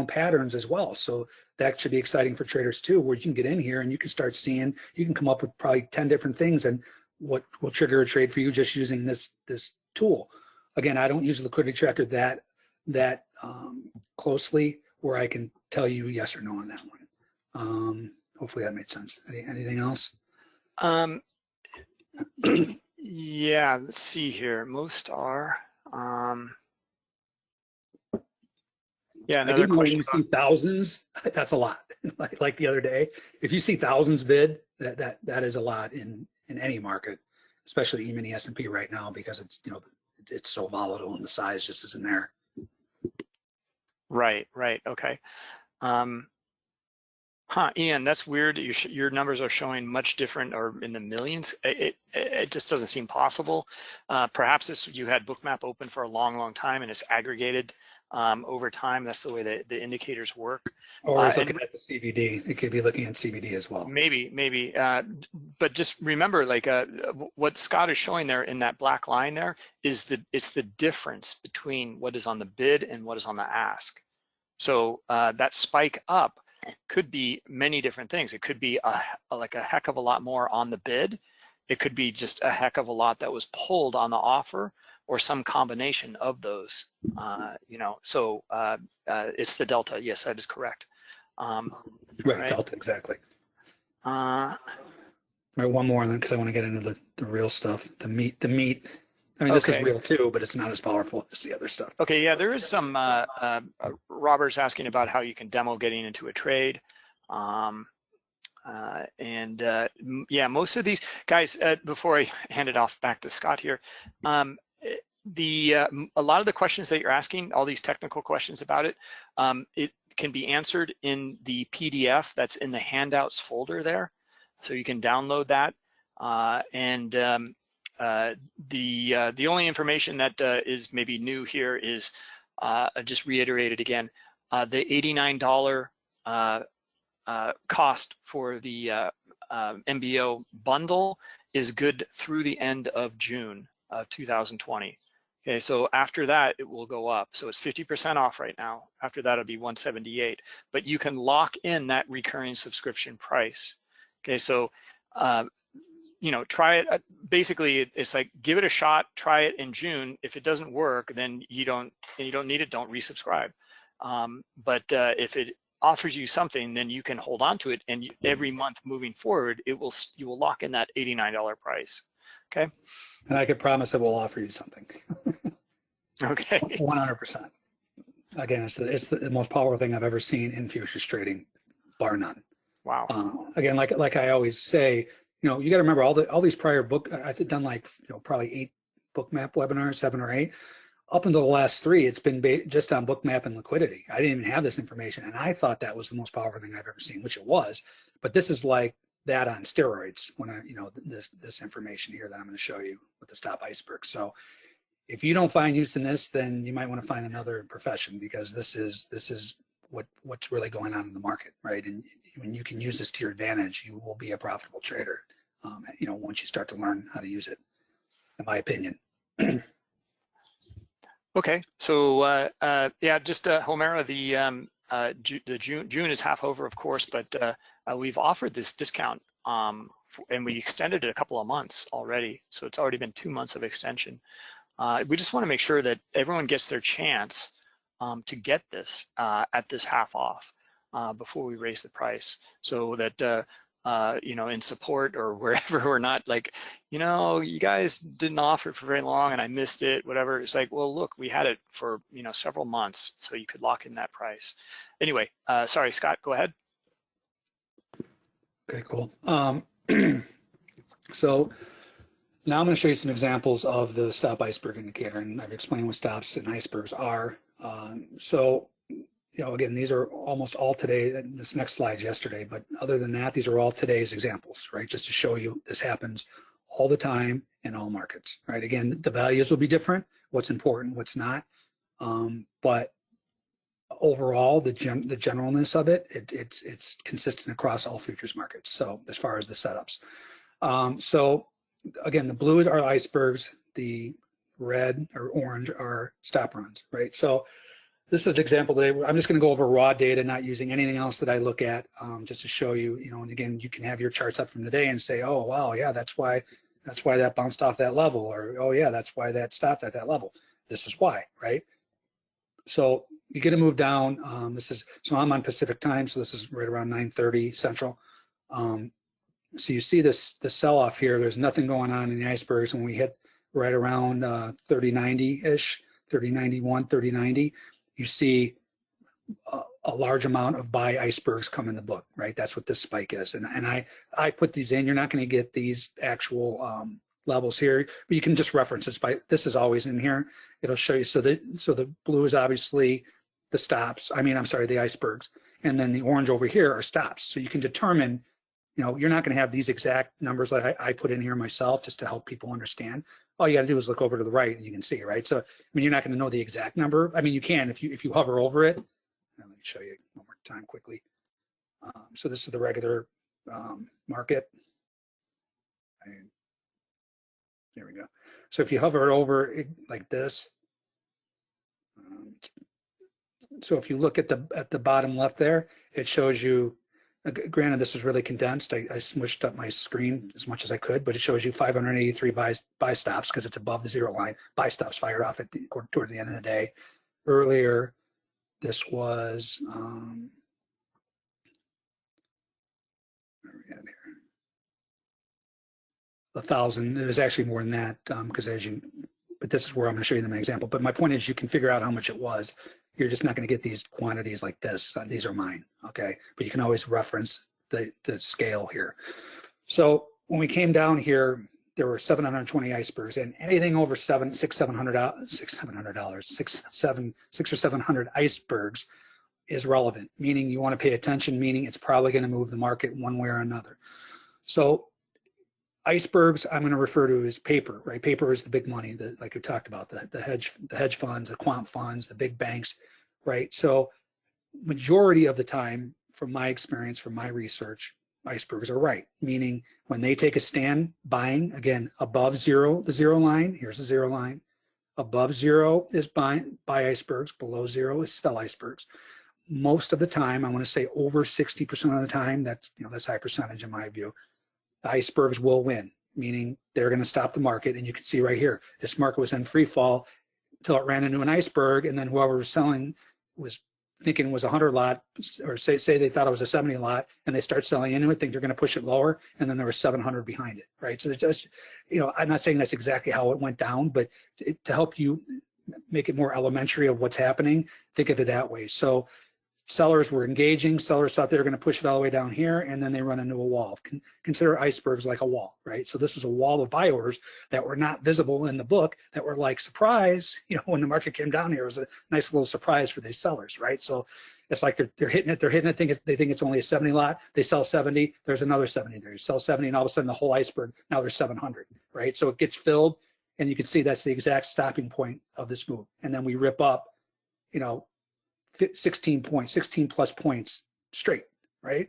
patterns as well. So that should be exciting for traders too, where you can get in here and you can start seeing, you can come up with probably 10 different things and what will trigger a trade for you just using this tool. Again, I don't use a liquidity tracker that closely where I can tell you yes or no on that one. Hopefully that made sense. Anything else? Yeah, let's see here. Most are. Yeah, another question. When you see thousands, that's a lot. like the other day, if you see thousands bid, that is a lot in any market, especially even the S&P right now, because it's it's so volatile and the size just isn't there. Right. Okay. Ian, that's weird. Your numbers are showing much different, or in the millions. It just doesn't seem possible. Perhaps you had Bookmap open for a long time and it's aggregated over time. That's the way the indicators work. Or it's looking at the CVD. It could be looking at CVD as well. Maybe. But just remember, like what Scott is showing there in that black line there is it's the difference between what is on the bid and what is on the ask. So that spike up could be many different things. It could be like a heck of a lot more on the bid. It could be just a heck of a lot that was pulled on the offer, or some combination of those. So it's the delta. Yes, that is correct. Right, delta, exactly. Right, one more then, because I want to get into the real stuff, the meat. I mean, this is real too, but it's not as powerful as the other stuff. Okay, yeah, there is some, Robert's asking about how you can demo getting into a trade. Yeah, most of these guys, before I hand it off back to Scott here, a lot of the questions that you're asking, all these technical questions about it, it can be answered in the PDF that's in the handouts folder there. So you can download that. The only information that is maybe new here is just reiterated again, the $89 cost for the MBO bundle is good through the end of June of 2020. Okay, so after that, it will go up. So it's 50% off right now. After that, it'll be 178. But you can lock in that recurring subscription price. Okay, so you know, try it. Basically, it's like give it a shot. Try it in June. If it doesn't work, then you don't need it. Don't resubscribe. But if it offers you something, then you can hold on to it, and every month moving forward, you will lock in that $89 price. Okay. And I could promise it will offer you something. Okay. 100%. Again, it's the most powerful thing I've ever seen in futures trading, bar none. Wow. Again, like I always say, you know, you got to remember all these prior I've done like, you know, probably 8 Bookmap webinars, 7 or 8. Up until the last 3, it's been just on Bookmap and liquidity. I didn't even have this information, and I thought that was the most powerful thing I've ever seen, which it was. But this is like that on steroids. When you know, this information here that I'm going to show you with the stop iceberg. So if you don't find use in this, then you might want to find another profession, because this is what's really going on in the market, right? And when you can use this to your advantage, you will be a profitable trader. You know, once you start to learn how to use it, in my opinion. Okay, so yeah, just Homera, the June is half over, of course, but we've offered this discount, and we extended it a couple of months already, so it's already been 2 months of extension. We just want to make sure that everyone gets their chance to get this at this half off before we raise the price, so that you know, in support or wherever we're not like, you know, you guys didn't offer it for very long and I missed it, whatever. It's like, well, look, we had it for, you know, several months, so you could lock in that price. Anyway, sorry, Scott, go ahead. Okay, cool. So now I'm going to show you some examples of the stop iceberg indicator, and I've explained what stops and icebergs are. So, you know, again, these are almost all today. This next slide is yesterday, but other than that, these are all today's examples, right? Just to show you this happens all the time in all markets, right? Again, the values will be different, what's important, what's not, but overall, the generalness of it's consistent across all futures markets. So as far as the setups, so again, the blue are icebergs, the red or orange are stop runs, right? So this is an example today. I'm just going to go over raw data, not using anything else that I look at, just to show you, you know, and again, you can have your charts up from today and say, oh, wow, yeah, that's why that bounced off that level, or, oh, yeah, that's why that stopped at that level. This is why, right? So you get to move down. So I'm on Pacific time, so this is right around 9:30 Central. So you see the sell-off here. There's nothing going on in the icebergs. When we hit right around 3090-ish, 3091, 3090, you see a large amount of buy icebergs come in the book, right? That's what this spike is. And I put these in. You're not going to get these actual levels here, but you can just reference this. This is always in here. It'll show you. So the blue is obviously the stops. I'm sorry, the icebergs. And then the orange over here are stops. So you can determine, you know, you're not going to have these exact numbers that I put in here myself just to help people understand. All you got to do is look over to the right and you can see, right? So, you're not going to know the exact number. You can if you hover over it. Let me show you one more time quickly. So this is the regular market. There we go. So if you hover over it like this, so if you look at the bottom left there, it shows you. Granted, this is really condensed. I smushed up my screen as much as I could, but it shows you 583 buy stops because it's above the zero line. Buy stops fired off toward the end of the day. Earlier, this was where are we at here? 1,000. It was actually more than that because but this is where I'm going to show you them an example. But my point is, you can figure out how much it was. You're just not going to get these quantities like this. These are mine, okay? But you can always reference the scale here. So when we came down here, there were 720 icebergs, and anything over $600 or 700 icebergs is relevant, meaning you want to pay attention, meaning it's probably going to move the market one way or another. So icebergs, I'm going to refer to as paper, right? Paper is the big money, like we talked about, the hedge funds, the quant funds, the big banks, right? So majority of the time, from my experience, from my research, icebergs are right, meaning when they take a stand buying, again, above zero, the zero line, here's the zero line, Above zero is buy icebergs, below zero is sell icebergs. Most of the time, I want to say over 60% of the time, that's high percentage in my view, the icebergs will win, meaning they're going to stop the market. And you can see right here, this market was in free fall until it ran into an iceberg, and then whoever was selling was thinking it was a 100 lot, or say they thought it was a 70 lot, and they start selling into it, think they're going to push it lower, and then there was 700 behind it, right? So there's just, I'm not saying that's exactly how it went down, but to help you make it more elementary of what's happening, think of it that way. So sellers were engaging, sellers thought they were going to push it all the way down here, and then they run into a wall. Consider icebergs like a wall, right? So this was a wall of buy orders that were not visible in the book, that were like, surprise, when the market came down here, it was a nice little surprise for these sellers, right? So it's like they're hitting it, they think it's only a 70 lot, they sell 70, there's another 70 there, you sell 70, and all of a sudden the whole iceberg, now there's 700, right? So it gets filled, and you can see that's the exact stopping point of this move. And then we rip up, 16 plus points straight, right?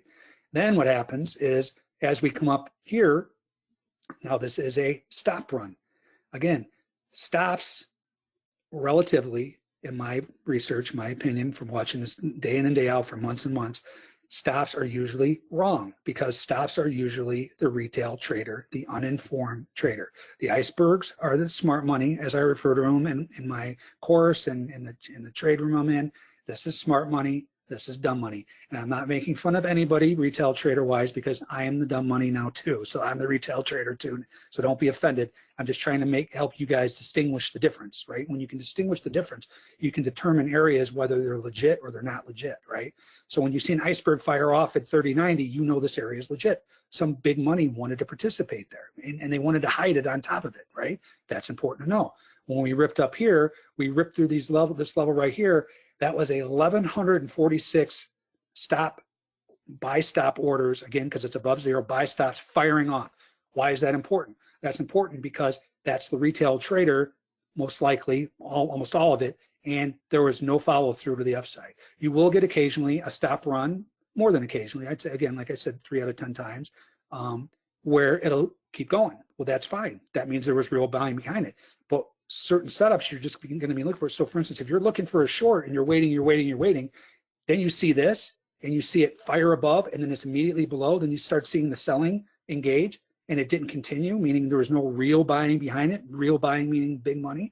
Then what happens is, as we come up here, now this is a stop run. Again, stops relatively, in my research, my opinion, from watching this day in and day out for months and months, stops are usually wrong, because stops are usually the retail trader, the uninformed trader. The icebergs are the smart money, as I refer to them in my course and in the trade room I'm in. This is smart money, this is dumb money. And I'm not making fun of anybody retail trader wise, because I am the dumb money now too. So I'm the retail trader too. So don't be offended. I'm just trying to help you guys distinguish the difference, right? When you can distinguish the difference, you can determine areas whether they're legit or they're not legit, right? So when you see an iceberg fire off at 30.90, you know this area is legit. Some big money wanted to participate there, and they wanted to hide it on top of it, right? That's important to know. When we ripped up here, we ripped through this level right here. That was a 1,146 buy stop orders, again, because it's above zero, buy stops firing off. Why is that important? That's important because that's the retail trader, most likely, almost all of it, and there was no follow through to the upside. You will get occasionally a stop run, more than occasionally, I'd say, again, like I said, 3 out of 10 times, where it'll keep going. Well, that's fine. That means there was real buying behind it. But certain setups you're just going to be looking for. So for instance, if you're looking for a short and you're waiting, then you see this and you see it fire above and then it's immediately below, then you start seeing the selling engage and it didn't continue, meaning there was no real buying behind it. Real buying meaning big money.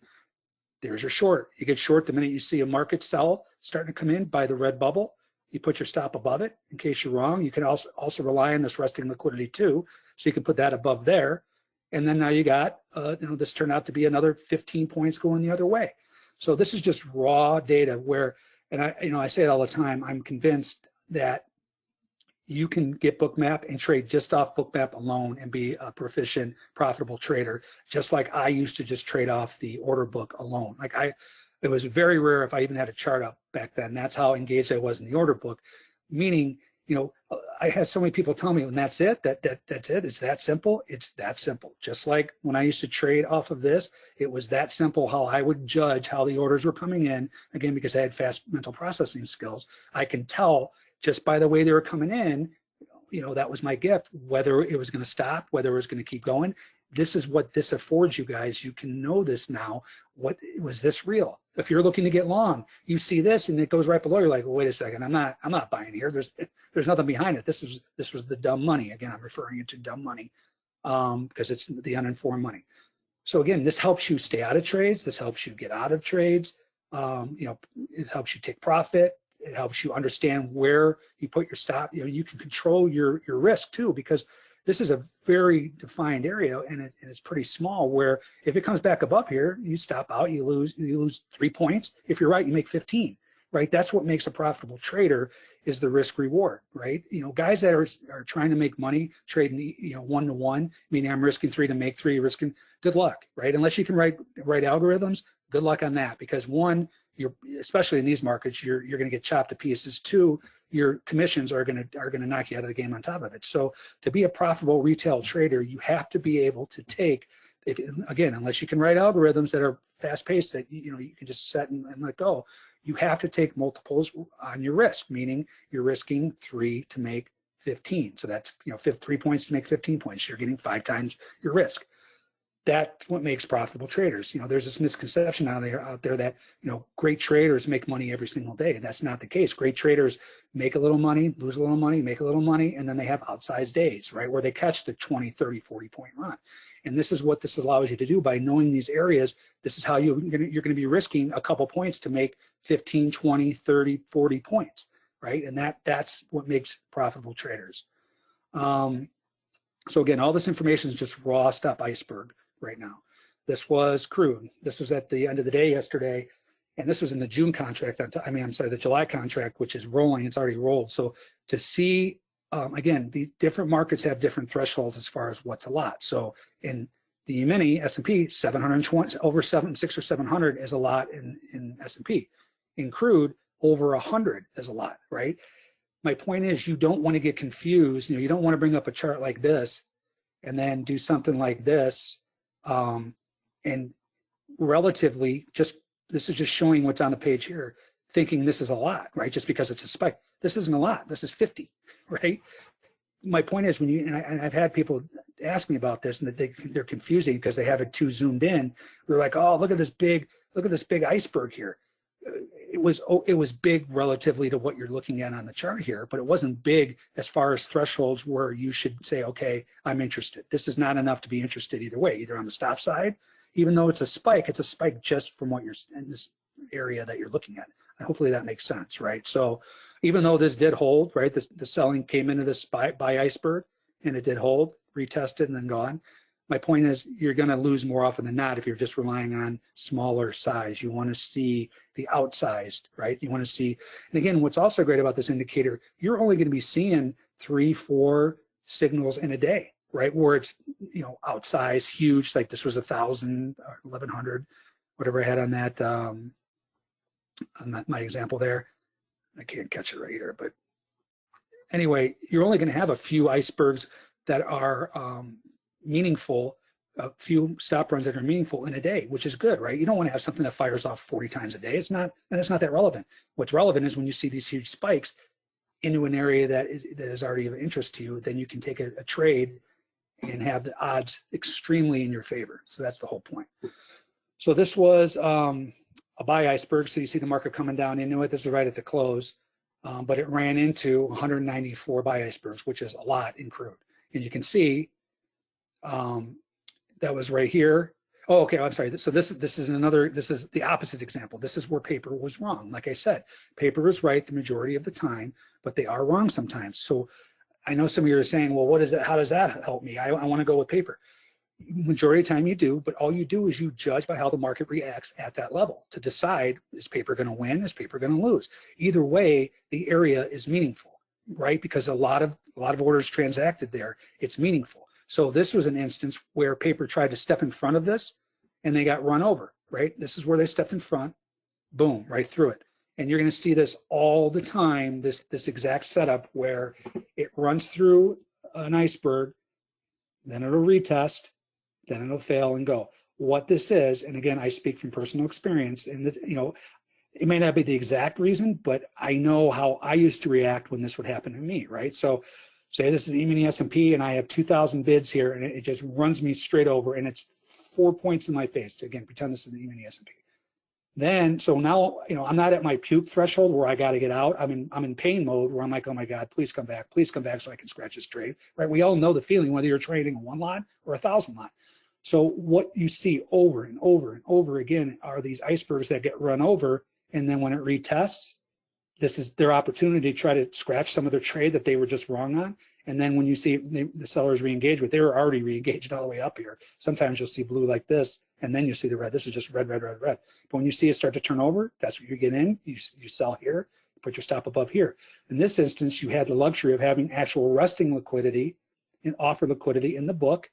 There's your short. You get short the minute you see a market sell starting to come in by the red bubble. You put your stop above it in case you're wrong. You can also rely on this resting liquidity too. So you can put that above there. And then now you got, this turned out to be another 15 points going the other way. So this is just raw data where, and I say it all the time, I'm convinced that you can get Bookmap and trade just off Bookmap alone and be a proficient, profitable trader, just like I used to just trade off the order book alone. It was very rare if I even had a chart up back then. That's how engaged I was in the order book, meaning, I had so many people tell me, and that's it, that's it, it's that simple. It's that simple. Just like when I used to trade off of this, it was that simple how I would judge how the orders were coming in. Again, because I had fast mental processing skills, I can tell just by the way they were coming in, that was my gift, whether it was going to stop, whether it was going to keep going. This is what this affords you guys. You can know this now. Was this real? If you're looking to get long, you see this and it goes right below. You're like, well, wait a second, I'm not buying here. There's nothing behind it. This was the dumb money. Again, I'm referring it to dumb money because it's the uninformed money. So again, this helps you stay out of trades. This helps you get out of trades. It helps you take profit. It helps you understand where you put your stop. You can control your risk too, because this is a very defined area and it's pretty small, where if it comes back above here, you stop out, you lose 3 points. If you're right, you make 15, right? That's what makes a profitable trader, is the risk reward, right? Guys that are trying to make money trading, 1-to-1, meaning I'm risking 3 to make 3, risking, good luck, right? Unless you can write algorithms, good luck on that, because one, especially in these markets, you're going to get chopped to pieces. 2, your commissions are going to knock you out of the game on top of it. So to be a profitable retail trader, you have to be able to take, again, unless you can write algorithms that are fast paced that you can just set and let go, you have to take multiples on your risk, meaning you're risking 3 to make 15. So that's 3 points to make 15 points. You're getting 5 times your risk. that's what makes profitable traders. There's this misconception out there that, great traders make money every single day. That's not the case. Great traders make a little money, lose a little money, make a little money, and then they have outsized days, right? Where they catch the 20, 30, 40-point run. And this is what this allows you to do by knowing these areas. This is how you're going to be risking a couple points to make 15, 20, 30, 40 points, right? And that's what makes profitable traders. So again, all this information is just raw stuff, iceberg right now. This was crude. This was at the end of the day yesterday, and this was in the June contract. I'm sorry, the July contract, which is rolling. It's already rolled. So to see, again, the different markets have different thresholds as far as what's a lot. So in the E-mini S&P, 720 over 6 or 700 is a lot in S&P. In crude, over 100 is a lot, right? My point is, you don't want to get confused. You don't want to bring up a chart like this and then do something like this, and relatively this is just showing what's on the page here, thinking this is a lot, right? Just because it's a spike. This isn't a lot. This is 50, right? My point is, and I've had people ask me about this, and they're confusing because they have it too zoomed in. They're like, oh, look at this big iceberg here. It was big relatively to what you're looking at on the chart here, but it wasn't big as far as thresholds where you should say, okay, I'm interested. This is not enough to be interested either way, either on the stop side, even though it's a spike just from what you're in this area that you're looking at. And hopefully that makes sense, right? So even though this did hold, right, the selling came into this buy iceberg and it did hold, retested and then gone. My point is, you're going to lose more often than not if you're just relying on smaller size. You want to see the outsized, right? You want to see, and again, what's also great about this indicator, you're only going to be seeing 3, 4 signals in a day, right? Where it's, outsized, huge, like this was 1,000, 1,100, whatever I had on that, my example there. I can't catch it right here, but anyway, you're only going to have a few icebergs that are meaningful, a few stop runs that are meaningful in a day, which is good, right? You don't want to have something that fires off 40 times a day. It's not that relevant. What's relevant is when you see these huge spikes into an area that is already of interest to you, then you can take a trade and have the odds extremely in your favor. So that's the whole point. So this was a buy iceberg. So you see the market coming down into it. This is right at the close, but it ran into 194 buy icebergs, which is a lot in crude. And you can see that was right here. Oh, okay, I'm sorry. So this is the opposite example. This is where paper was wrong. Like I said, paper is right the majority of the time, but they are wrong sometimes. So I know some of you are saying, well, what is that? How does that help me? I want to go with paper. Majority of the time you do, but all you do is you judge by how the market reacts at that level to decide, is paper going to win? Is paper going to lose? Either way, the area is meaningful, right? Because a lot of orders transacted there. It's meaningful. So this was an instance where paper tried to step in front of this and they got run over, right? This is where they stepped in front, boom, right through it. And you're going to see this all the time, this exact setup where it runs through an iceberg, then it'll retest, then it'll fail and go. What this is, and again, I speak from personal experience, and it may not be the exact reason, but I know how I used to react when this would happen to me, right? So say this is E-mini S&P and I have 2,000 bids here and it just runs me straight over and it's 4 points in my face. Again, pretend this is the E-mini S&P. Then, so now, I'm not at my puke threshold where I got to get out. I'm in pain mode where I'm like, oh my God, please come back so I can scratch this trade, right? We all know the feeling whether you're trading a 1 lot or 1,000 lot. So what you see over and over and over again are these icebergs that get run over, and then when it retests, this is their opportunity to try to scratch some of their trade that they were just wrong on. And then when you see the sellers re-engage with, they were already re-engaged all the way up here. Sometimes you'll see blue like this, and then you see the red. This is just red, red, red, red. But when you see it start to turn over, that's what you get in. You sell here, put your stop above here. In this instance, you had the luxury of having actual resting liquidity and offer liquidity in the book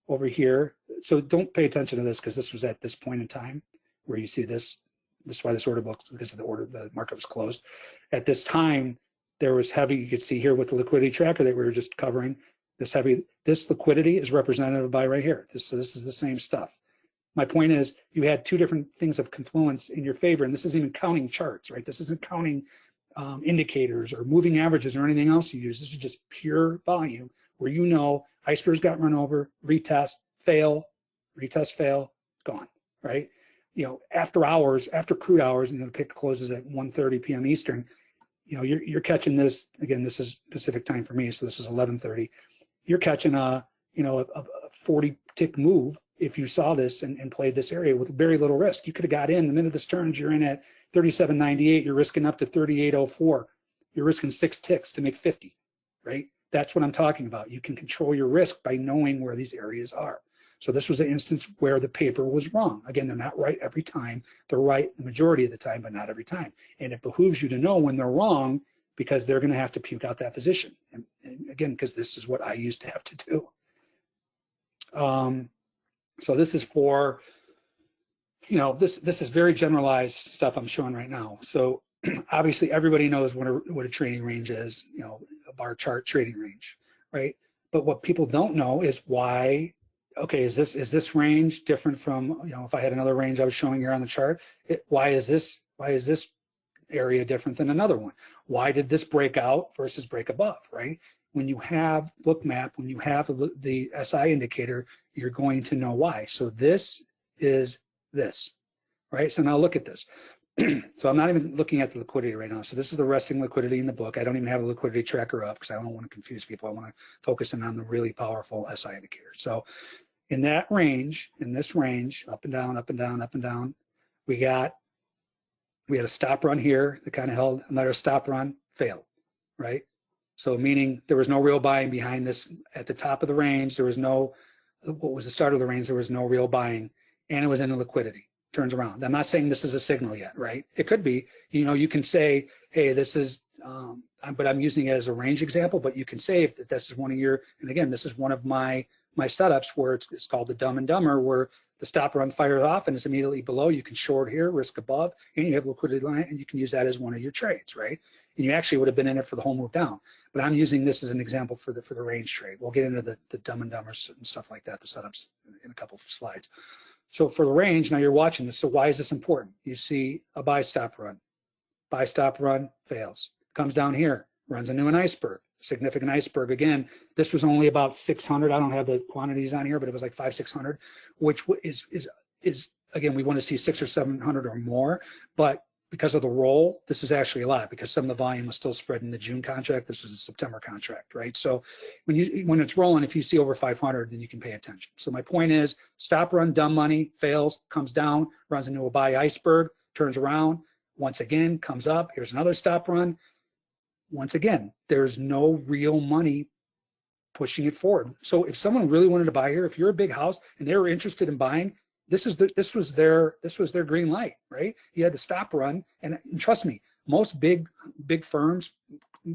over here. So don't pay attention to this because this was at this point in time where you see this. This is why this order book, because of the market was closed. At this time, there was heavy, you could see here with the liquidity tracker that we were just covering, this liquidity is representative by right here. So this is the same stuff. My point is, you had 2 different things of confluence in your favor, and this isn't even counting charts, right? This isn't counting indicators or moving averages or anything else you use. This is just pure volume where icebergs got run over, retest, fail, retest fail, gone, right? You know, after hours, after crude hours, and the pick closes at 1:30 p.m. Eastern, you know, you're catching this, again, this is Pacific time for me, so this is 11:30. You're catching a 40 tick move if you saw this and played this area with very little risk. You could have got in the minute this turns, you're in at 37.98, you're risking up to 38.04. You're risking 6 ticks to make 50, right? That's what I'm talking about. You can control your risk by knowing where these areas are. So this was an instance where the paper was wrong. Again, they're not right every time. They're right the majority of the time, but not every time. And it behooves you to know when they're wrong, because they're going to have to puke out that position. And again, because this is what I used to have to do. So this is for, you know, this is very generalized stuff I'm showing right now. So obviously everybody knows what a trading range is, you know, a bar chart trading range, right? But what people don't know is why. Okay, is this range different from, you know, if I had another range I was showing here on the chart, why is this area different than another one? Why did this break out versus break above, right? When you have Bookmap, when you have the SI indicator, you're going to know why. So this is this, right? So now look at this. So I'm not even looking at the liquidity right now. So this is the resting liquidity in the book. I don't even have a liquidity tracker up because I don't want to confuse people. I want to focus in on the really powerful SI indicator. So in that range, in this range, up and down, up and down, up and down, we had a stop run here that kind of held, another stop run, failed, right? So meaning there was no real buying behind this at the top of the range. There was no, what was the start of the range? There was no real buying, and it was in the liquidity. Turns around. I'm not saying this is a signal yet, right? It could be. You know, you can say, hey, this is, but I'm using it as a range example, but you can say if this is one of your, and again, this is one of my setups where it's called the Dumb and Dumber, where the stop run fires off and it's immediately below. You can short here, risk above, and you have liquidity line, and you can use that as one of your trades, right? And you actually would have been in it for the whole move down. But I'm using this as an example for the range trade. We'll get into the Dumb and Dumbers and stuff like that, the setups in a couple of slides. So for the range, now you're watching this. So why is this important? You see a buy stop run, fails, comes down here, runs into an iceberg, significant iceberg. Again, this was only about 600. I don't have the quantities on here, but it was like 500-600, which is again, we want to see 600 or 700 or more, but because of the roll, this is actually a lot because some of the volume was still spread in the June contract. This was a September contract, right? So when it's rolling, if you see over 500, then you can pay attention. So my point is, stop run, dumb money, fails, comes down, runs into a buy iceberg, turns around, once again, comes up. Here's another stop run. Once again, there's no real money pushing it forward. So if someone really wanted to buy here, if you're a big house and they were interested in buying, this was their green light, right? You had the stop run, and trust me, most big firms,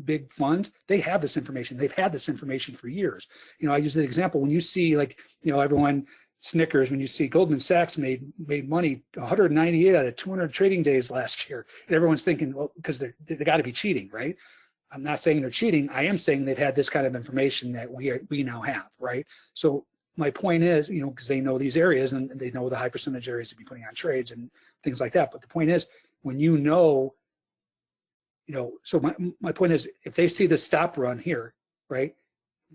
big funds, they have this information. They've had this information for years. You know, I use the example when you see, like, you know, everyone snickers when you see Goldman Sachs made money 198 out of 200 trading days last year, and everyone's thinking, well, because they got to be cheating, right? I'm not saying they're cheating. I am saying they've had this kind of information that we now have, right? So my point is, you know, because they know these areas and they know the high percentage areas to be putting on trades and things like that. But the point is, when you know, so my point is, if they see the stop run here, right,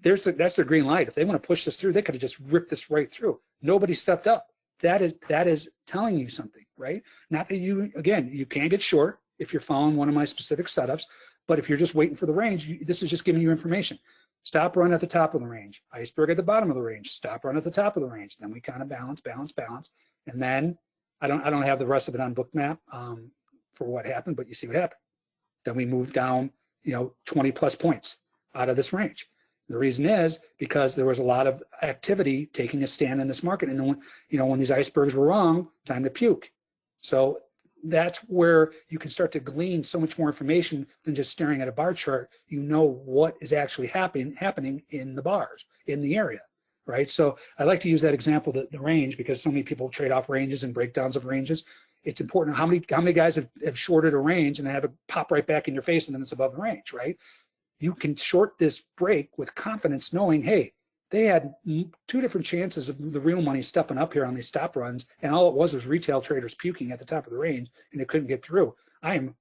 that's their green light. If they want to push this through, they could have just ripped this right through. Nobody stepped up. That is telling you something, right? Not that you can get short if you're following one of my specific setups, but if you're just waiting for the range, this is just giving you information. Stop run at the top of the range, iceberg at the bottom of the range, stop run at the top of the range. Then we kind of balance. And then I don't have the rest of it on Bookmap for what happened, but you see what happened. Then we moved down, 20 plus points out of this range. The reason is because there was a lot of activity taking a stand in this market. And when these icebergs were wrong, time to puke. So that's where you can start to glean so much more information than just staring at a bar chart. You know what is actually happening in the bars, in the area, right? So I like to use that example, the range, because so many people trade off ranges and breakdowns of ranges. It's important. How many guys have shorted a range and have it pop right back in your face and then it's above the range, right? You can short this break with confidence knowing, hey, they had 2 different chances of the real money stepping up here on these stop runs, and all it was retail traders puking at the top of the range, and it couldn't get through. I am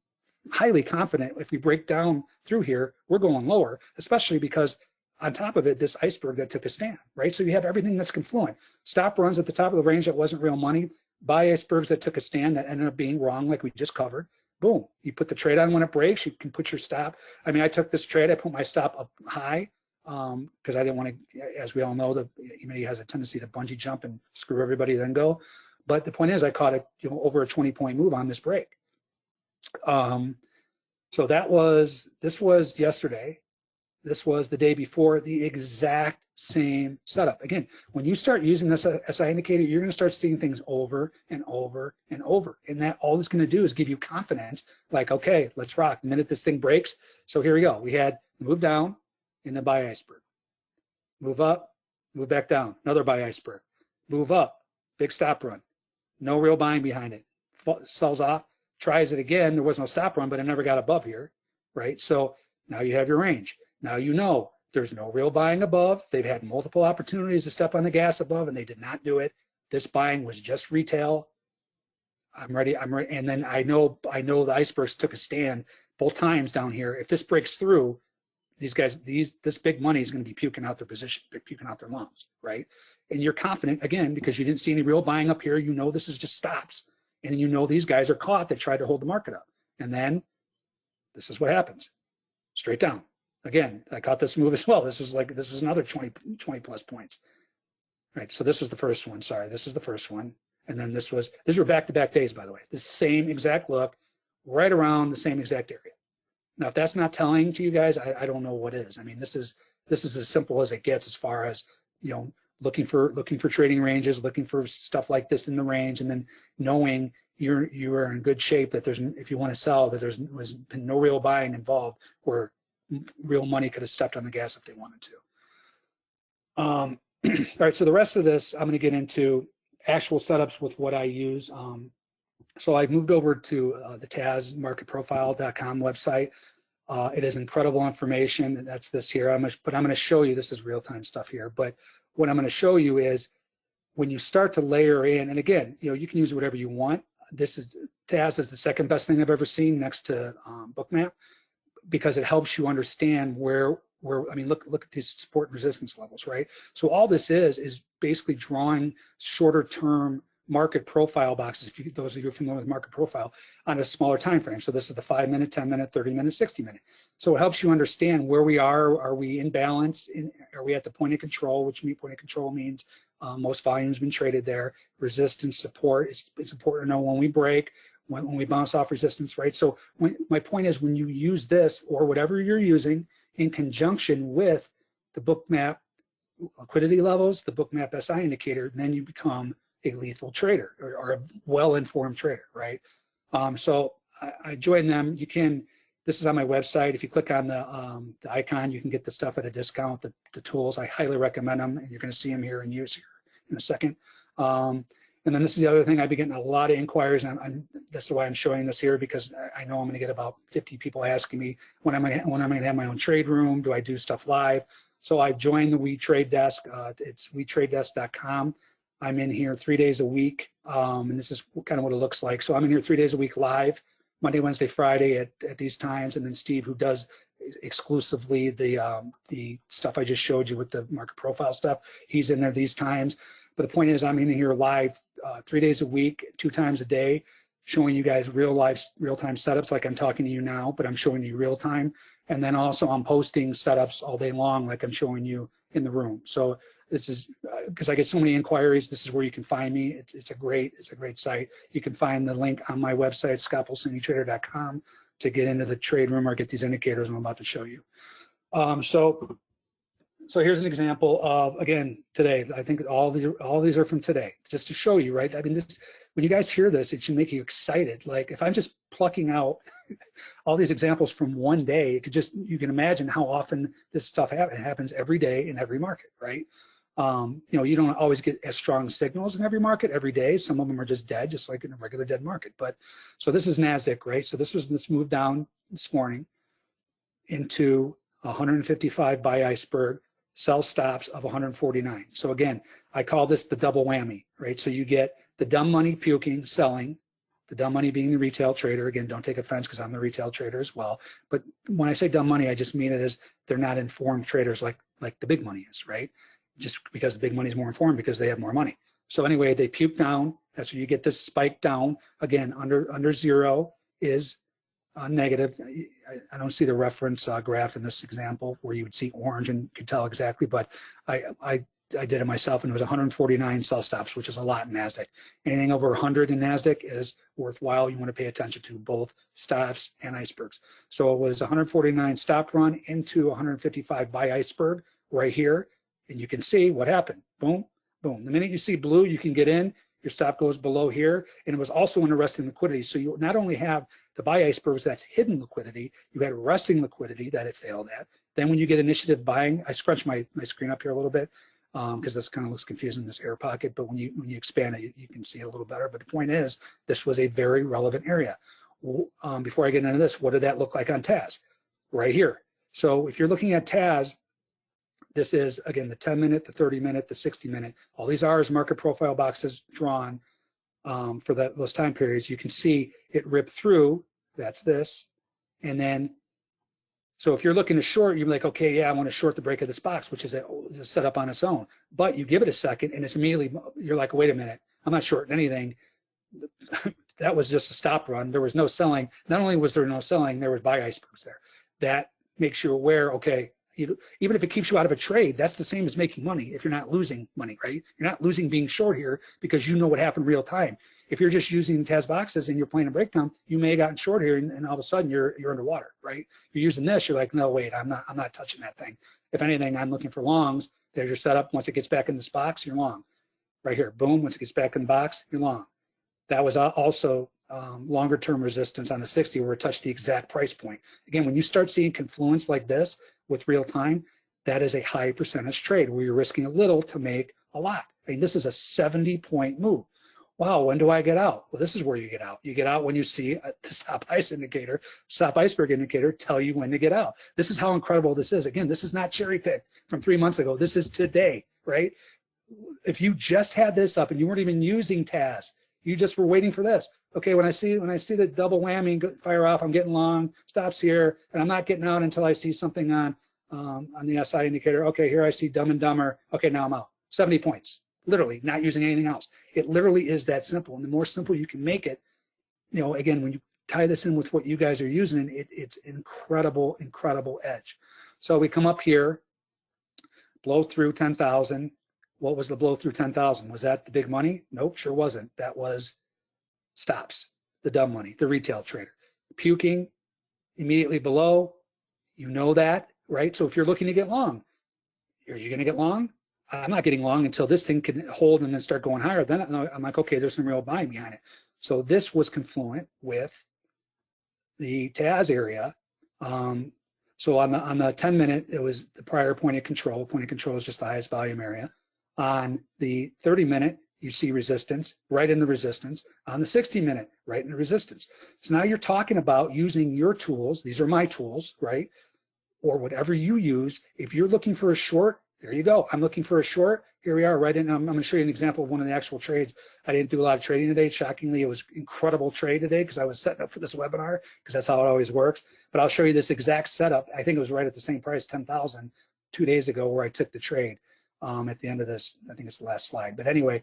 highly confident if we break down through here, we're going lower, especially because on top of it, this iceberg that took a stand, right? So you have everything that's confluent. Stop runs at the top of the range that wasn't real money, buy icebergs that took a stand that ended up being wrong, like we just covered. Boom, you put the trade on when it breaks, you can put your stop. I mean, I took this trade, I put my stop up high because I didn't want to, as we all know, he has a tendency to bungee jump and screw everybody, then go. But the point is, I caught it, over a 20-point move on this break. So this was yesterday. This was the day before, the exact same setup. Again, when you start using this SI indicator, you're going to start seeing things over and over and over. And that all it's going to do is give you confidence, like, okay, let's rock. The minute this thing breaks, so here we go. We had move down in the buy iceberg. Move up, move back down, another buy iceberg. Move up, big stop run. No real buying behind it. Sells off, tries it again. There was no stop run, but it never got above here, right? So now you have your range. Now you know there's no real buying above. They've had multiple opportunities to step on the gas above, and they did not do it. This buying was just retail. I'm ready. And then I know the icebergs took a stand both times down here. If this breaks through, these guys, this big money is going to be puking out their position, puking out their lungs, right? And you're confident, again, because you didn't see any real buying up here. You know this is just stops. And you know these guys are caught that tried to hold the market up. And then this is what happens. Straight down. Again, I caught this move as well. This is another 20 plus points. Right. So this was the first one. Sorry, this is the first one. And then these were back-to-back days, by the way. The same exact look, right around the same exact area. Now, if that's not telling to you guys, I don't know what is. I mean, this is as simple as it gets as far as, looking for trading ranges, looking for stuff like this in the range, and then knowing you are in good shape that if you want to sell, that was been no real buying involved where real money could have stepped on the gas if they wanted to. All right, so the rest of this, I'm going to get into actual setups with what I use. So I moved over to the TazMarketProfile.com website. It is incredible information. That's this here. But I'm going to show you, this is real-time stuff here, but what I'm going to show you is when you start to layer in, and again, you can use whatever you want. Taz is the second best thing I've ever seen next to Bookmap, because it helps you understand where I mean, look at these support and resistance levels, right? So all this is basically drawing shorter term market profile boxes, those of you familiar with market profile, on a smaller time frame. So this is the 5-minute, 10-minute, 30-minute, 60-minute. So it helps you understand where we are. Are we in balance? Are we at the point of control, which point of control means most volume has been traded there. Resistance, support, it's important to know when we break, when we bounce off resistance, right? So my point is, when you use this or whatever you're using in conjunction with the Bookmap liquidity levels, the Bookmap SI indicator, then you become a lethal trader or a well-informed trader, right? So I joined them. This is on my website. If you click on the icon, you can get the stuff at a discount, the tools. I highly recommend them, and you're going to see them here in use here in a second. And then this is the other thing. I've been getting a lot of inquiries, and that's why I'm showing this here, because I know I'm going to get about 50 people asking me when I'm going to have my own trade room. Do I do stuff live? So I joined the We Trade Desk. It's wetradedesk.com. I'm in here 3 days a week, and this is kind of what it looks like. So I'm in here 3 days a week live, Monday, Wednesday, Friday at these times, and then Steve, who does exclusively the stuff I just showed you with the market profile stuff, he's in there these times. But the point is, I'm in here live 3 days a week, 2 times a day, showing you guys real-time setups like I'm talking to you now, but I'm showing you real time. And then also I'm posting setups all day long like I'm showing you in the room. So this is because I get so many inquiries. This is where you can find me. It's a great site. You can find the link on my website, scottpulcinitrader.com, to get into the trade room or get these indicators I'm about to show you. So here's an example of, again, today. I think all these are from today, just to show you, right? I mean, when you guys hear this, it should make you excited. Like if I'm just plucking out all these examples from one day, you can imagine how often this stuff happens every day in every market, right? You don't always get as strong signals in every market every day. Some of them are just dead, just like in a regular dead market. But so this is NASDAQ, right? So this move down this morning into 155 buy iceberg, sell stops of 149. So again, I call this the double whammy, right? So you get the dumb money puking, selling The dumb money being the retail trader. Again, don't take offense because I'm the retail trader as well. But when I say dumb money, I just mean it as they're not informed traders like the big money is, right? Just because the big money is more informed because they have more money. So anyway, they puke down. That's where you get this spike down. Again, under zero is negative. I don't see the reference graph in this example where you would see orange and could tell exactly, but I did it myself, and it was 149 sell stops, which is a lot in NASDAQ. Anything over 100 in NASDAQ is worthwhile. You want to pay attention to both stops and icebergs. So it was 149 stop run into 155 buy iceberg right here, and you can see what happened. Boom, boom. The minute you see blue, you can get in. Your stop goes below here, and it was also in a resting liquidity. So you not only have the buy icebergs, that's hidden liquidity, you had resting liquidity that it failed at. Then when you get initiative buying, I scrunch my screen up here a little bit because this kind of looks confusing, this air pocket, but when you expand it, you can see it a little better. But the point is, this was a very relevant area. Before I get into this, what did that look like on TAS? Right here. So if you're looking at TAS, this is, again, the 10-minute, the 30-minute, the 60-minute. All these are is market profile boxes drawn for those time periods. You can see it rip through. That's this. And then, so if you're looking to short, you're like, okay, yeah, I want to short the break of this box, which is set up on its own. But you give it a second, and it's immediately, you're like, wait a minute, I'm not shorting anything. That was just a stop run. There was no selling. Not only was there no selling, there was buy icebergs there. That makes you aware, okay, even if it keeps you out of a trade, that's the same as making money if you're not losing money, right? You're not losing being short here because you know what happened real time. If you're just using TAS boxes and you're playing a breakdown, you may have gotten short here and all of a sudden you're underwater, right? You're using this, you're like, no, wait, I'm not touching that thing. If anything, I'm looking for longs. There's your setup. Once it gets back in this box, you're long. Right here, boom, once it gets back in the box, you're long. That was also longer term resistance on the 60 where it touched the exact price point. Again, when you start seeing confluence like this with real time, that is a high percentage trade where you're risking a little to make a lot. I mean, this is a 70-point move. Wow, when do I get out? Well, this is where you get out. You get out when you see the stop iceberg indicator tell you when to get out. This is how incredible this is. Again, this is not cherry picked from 3 months ago. This is today, right? If you just had this up and you weren't even using TAS, you just were waiting for this. Okay, when I see the double whammy fire off, I'm getting long, stops here, and I'm not getting out until I see something on the SI indicator. Okay, here I see Dumb and Dumber. Okay, now I'm out. 70 points, literally, not using anything else. It literally is that simple, and the more simple you can make it, again, when you tie this in with what you guys are using, it's incredible, incredible edge. So we come up here, blow through 10,000. What was the blow through 10,000? Was that the big money? Nope, sure wasn't. That was stops, the dumb money, the retail trader. Puking immediately below, you know that, right? So if you're looking to get long, are you going to get long? I'm not getting long until this thing can hold and then start going higher. Then I'm like, okay, there's some real buying behind it. So this was confluent with the TAS area. So on the 10-minute, it was the prior point of control. Point of control is just the highest volume area. On the 30-minute, you see resistance, right in the resistance. On the 60-minute, right in the resistance. So now you're talking about using your tools. These are my tools, right? Or whatever you use. If you're looking for a short, there you go. I'm looking for a short. Here we are, right in. I'm going to show you an example of one of the actual trades. I didn't do a lot of trading today. Shockingly, it was incredible trade today because I was setting up for this webinar because that's how it always works. But I'll show you this exact setup. I think it was right at the same price, 10,000, 2 days ago, where I took the trade. At the end of this, I think it's the last slide. But anyway,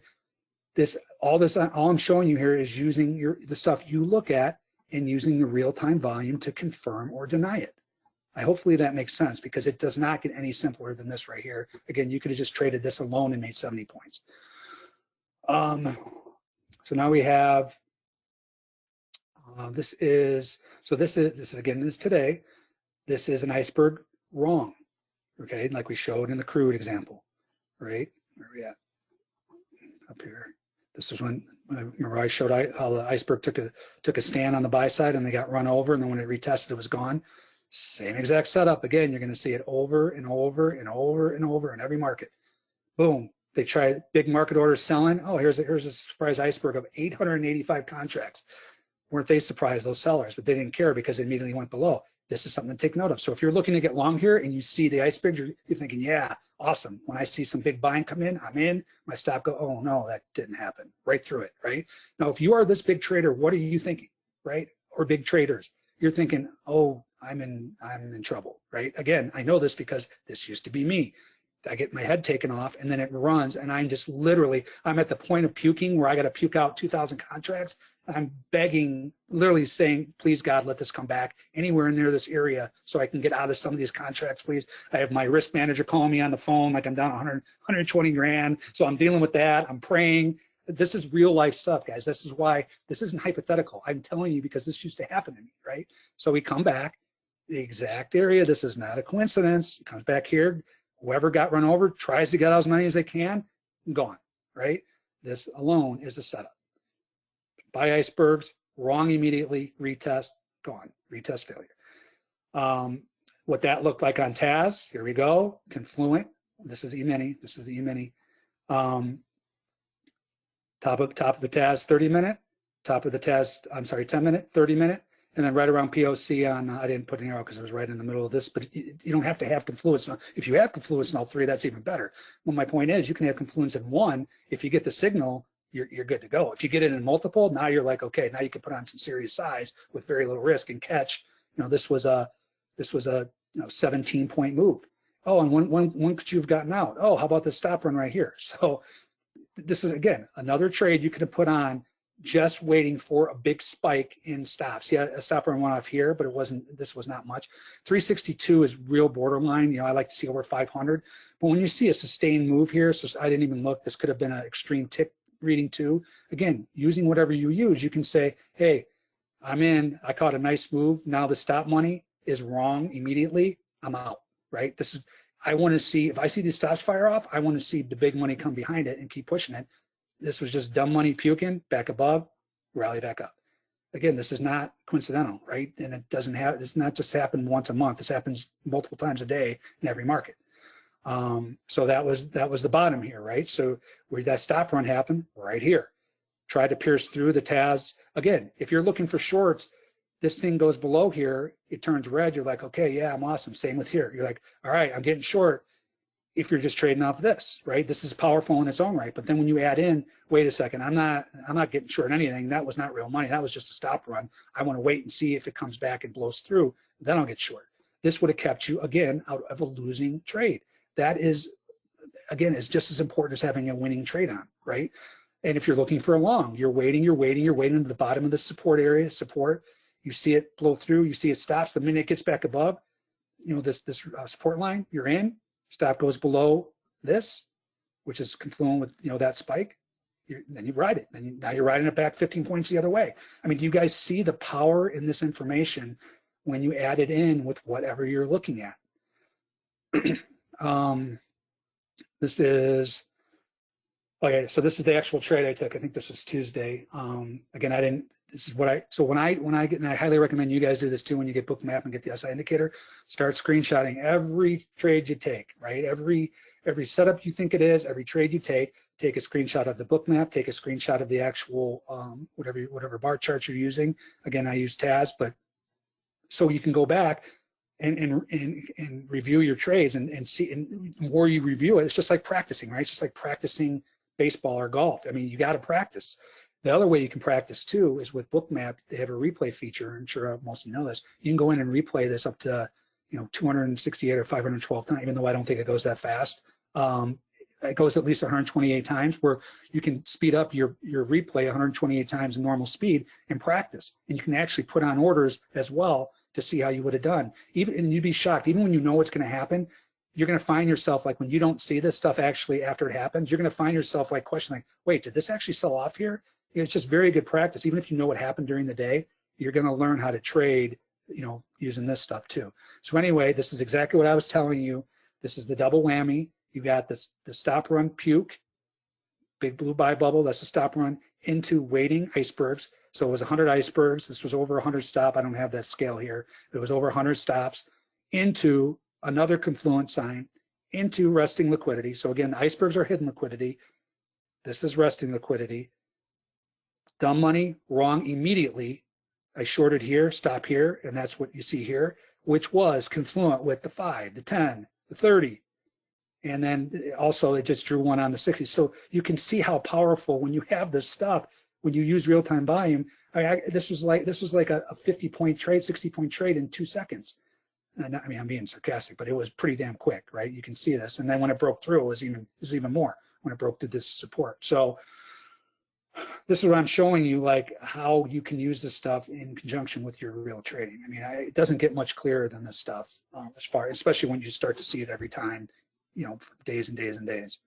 all I'm showing you here is using the stuff you look at and using the real-time volume to confirm or deny it. Hopefully that makes sense because it does not get any simpler than this right here. Again, you could have just traded this alone and made 70 points. So now we have, this is today. This is an iceberg wrong, okay? Like we showed in the crude example, right? Where are we at? Up here. This is when, remember I showed how the iceberg took a stand on the buy side and they got run over, and then when it retested, it was gone. Same exact setup. Again, you're going to see it over and over and over and over in every market. Boom. They tried big market orders selling. Oh, here's a surprise iceberg of 885 contracts. Weren't they surprised, those sellers? But they didn't care because it immediately went below. this is something to take note of. So if you're looking to get long here and you see the iceberg, you're thinking, yeah, awesome. When I see some big buying come in, I'm in. My stop go, oh no, that didn't happen. Right through it, right? Now, if you are this big trader, what are you thinking, right? Or big traders, you're thinking, oh, I'm in trouble, right? Again, I know this because this used to be me. I get my head taken off and then it runs and I'm just literally, I'm at the point of puking where I got to puke out 2,000 contracts. I'm begging, literally saying, please God, let this come back anywhere near this area so I can get out of some of these contracts, please. I have my risk manager calling me on the phone, like I'm down 120 grand. So I'm dealing with that. I'm praying. This is real life stuff, guys. This is why this isn't hypothetical. I'm telling you because this used to happen to me, right? So we come back, the exact area. This is not a coincidence. It comes back here. Whoever got run over tries to get out as many as they can, gone, right? This alone is a setup. Buy icebergs, wrong immediately, retest, gone, retest failure. What that looked like on TAS, here we go, Confluent. This is E-mini, this is the E-mini. Top of the TAS 30-minute, top of the TAS, I'm sorry, 10-minute, 30-minute, and then right around POC on, I didn't put an arrow because it was right in the middle of this, but you don't have to have confluence. If you have confluence in all three, that's even better. Well, my point is you can have confluence in one. If you get the signal, you're good to go. If you get it in multiple, now you're like, okay, now you can put on some serious size with very little risk and catch. You know, this was a 17-point move. Oh, and when could you have gotten out? Oh, how about this stop run right here? So this is, again, another trade you could have put on just waiting for a big spike in stops. Yeah, a stop run went off here, but it wasn't, this was not much. 362 is real borderline. You know, I like to see over 500. But when you see a sustained move here, so I didn't even look, this could have been an extreme tick reading too. Again, using whatever you use, you can say, hey, I'm in, I caught a nice move. Now the stop money is wrong immediately. I'm out, right? This is, I want to see, if I see these stops fire off, I want to see the big money come behind it and keep pushing it. This was just dumb money puking back above, rally back up. Again, this is not coincidental, right? And it doesn't have, it's not just happen once a month. This happens multiple times a day in every market. So that was the bottom here, right? So where that stop run happened, right here. Try to pierce through the TAS. Again, if you're looking for shorts, this thing goes below here, it turns red, you're like, okay, yeah, I'm awesome. Same with here. You're like, all right, I'm getting short. If you're just trading off this, right? This is powerful in its own right. But then when you add in, wait a second, I'm not getting short anything. That was not real money. That was just a stop run. I want to wait and see if it comes back and blows through. Then I'll get short. This would have kept you, again, out of a losing trade. That is, again, is just as important as having a winning trade on, right? And if you're looking for a long, you're waiting to the bottom of the support area, you see it blow through, you see it stops. The minute it gets back above, you know, this support line, you're in. Stop goes below this, which is confluent with, you know, that spike. Then you ride it, and now you're riding it back 15 points the other way. I mean, do you guys see the power in this information when you add it in with whatever you're looking at? This is, okay, so this is the actual trade I took. I think this was Tuesday. Again, this is what when I get, and I highly recommend you guys do this too when you get Bookmap and get the SI indicator, start screenshotting every trade you take, right? Every setup you think it is, every trade you take a screenshot of the Bookmap, take a screenshot of the actual, whatever bar chart you're using. Again, I use TAS, but so you can go back and review your trades and see, and the more you review it, it's just like practicing, right? It's just like practicing baseball or golf. I mean, you got to practice. The other way you can practice too is with Bookmap. They have a replay feature. I'm sure most of you know this. You can go in and replay this up to, you know, 268 or 512 times, even though I don't think it goes that fast. It goes at least 128 times, where you can speed up your replay 128 times in normal speed and practice. And you can actually put on orders as well to see how you would have done. And you'd be shocked, even when you know what's going to happen, you're going to find yourself, like when you don't see this stuff actually after it happens, you're going to find yourself like questioning, wait, did this actually sell off here? It's just very good practice. Even if you know what happened during the day, you're going to learn how to trade, you know, using this stuff too. So anyway, this is exactly what I was telling you. This is the double whammy. You got the stop run puke, big blue buy bubble, that's the stop run, into waiting icebergs. So it was 100 icebergs. This was over 100 stop. I don't have that scale here. It was over 100 stops into another confluent sign, into resting liquidity. So again, icebergs are hidden liquidity. This is resting liquidity. Dumb money, wrong immediately. I shorted here, stop here, and that's what you see here. which was confluent with the 5, the 10, the 30. And then also it just drew one on the 60. So you can see how powerful when you have this stuff, when you use real-time volume. This was like a 50-point trade, 60-point trade in 2 seconds. And I mean, I'm being sarcastic, but it was pretty damn quick, right? You can see this. And then when it broke through, it was even more when it broke to this support. So this is what I'm showing you, like how you can use this stuff in conjunction with your real trading. I mean, it doesn't get much clearer than this stuff, especially when you start to see it every time, for days and days and days.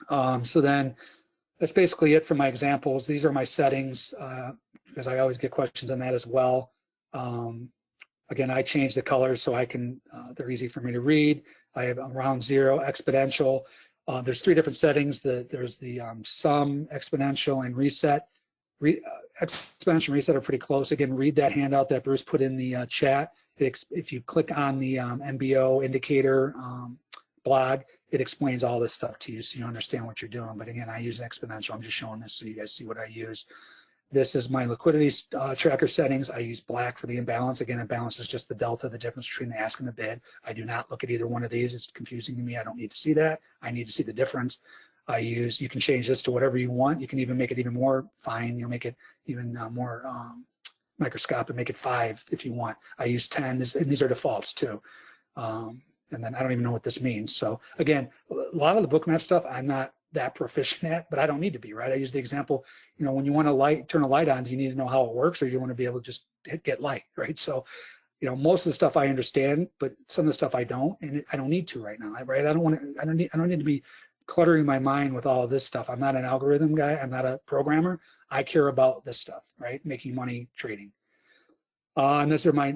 So then that's basically it for my examples. These are my settings, because I always get questions on that as well. Again, I change the colors so they're easy for me to read. I have round 0, exponential. There's 3 different settings. There's the sum, exponential, and reset. Exponential and reset are pretty close. Again, read that handout that Bruce put in the chat. If you click on the MBO indicator blog, it explains all this stuff to you so you understand what you're doing. But again, I use exponential. I'm just showing this so you guys see what I use. This is my liquidity tracker settings. I use black for the imbalance. Again, imbalance is just the delta, the difference between the ask and the bid. I do not look at either one of these. It's confusing to me. I don't need to see that. I need to see the difference. You can change this to whatever you want. You can even make it even more fine. You'll make it even more microscopic, make it 5 if you want. I use 10, and these are defaults too. And then I don't even know what this means. So again, a lot of the Bookmap stuff I'm not that proficient at, but I don't need to be, right? I use the example, when you want to turn a light on, do you need to know how it works, or do you want to be able to just get light, right? So, most of the stuff I understand, but some of the stuff I don't, and I don't need to right now, right? I don't need to be cluttering my mind with all of this stuff. I'm not an algorithm guy. I'm not a programmer. I care about this stuff, right? Making money trading. And these are my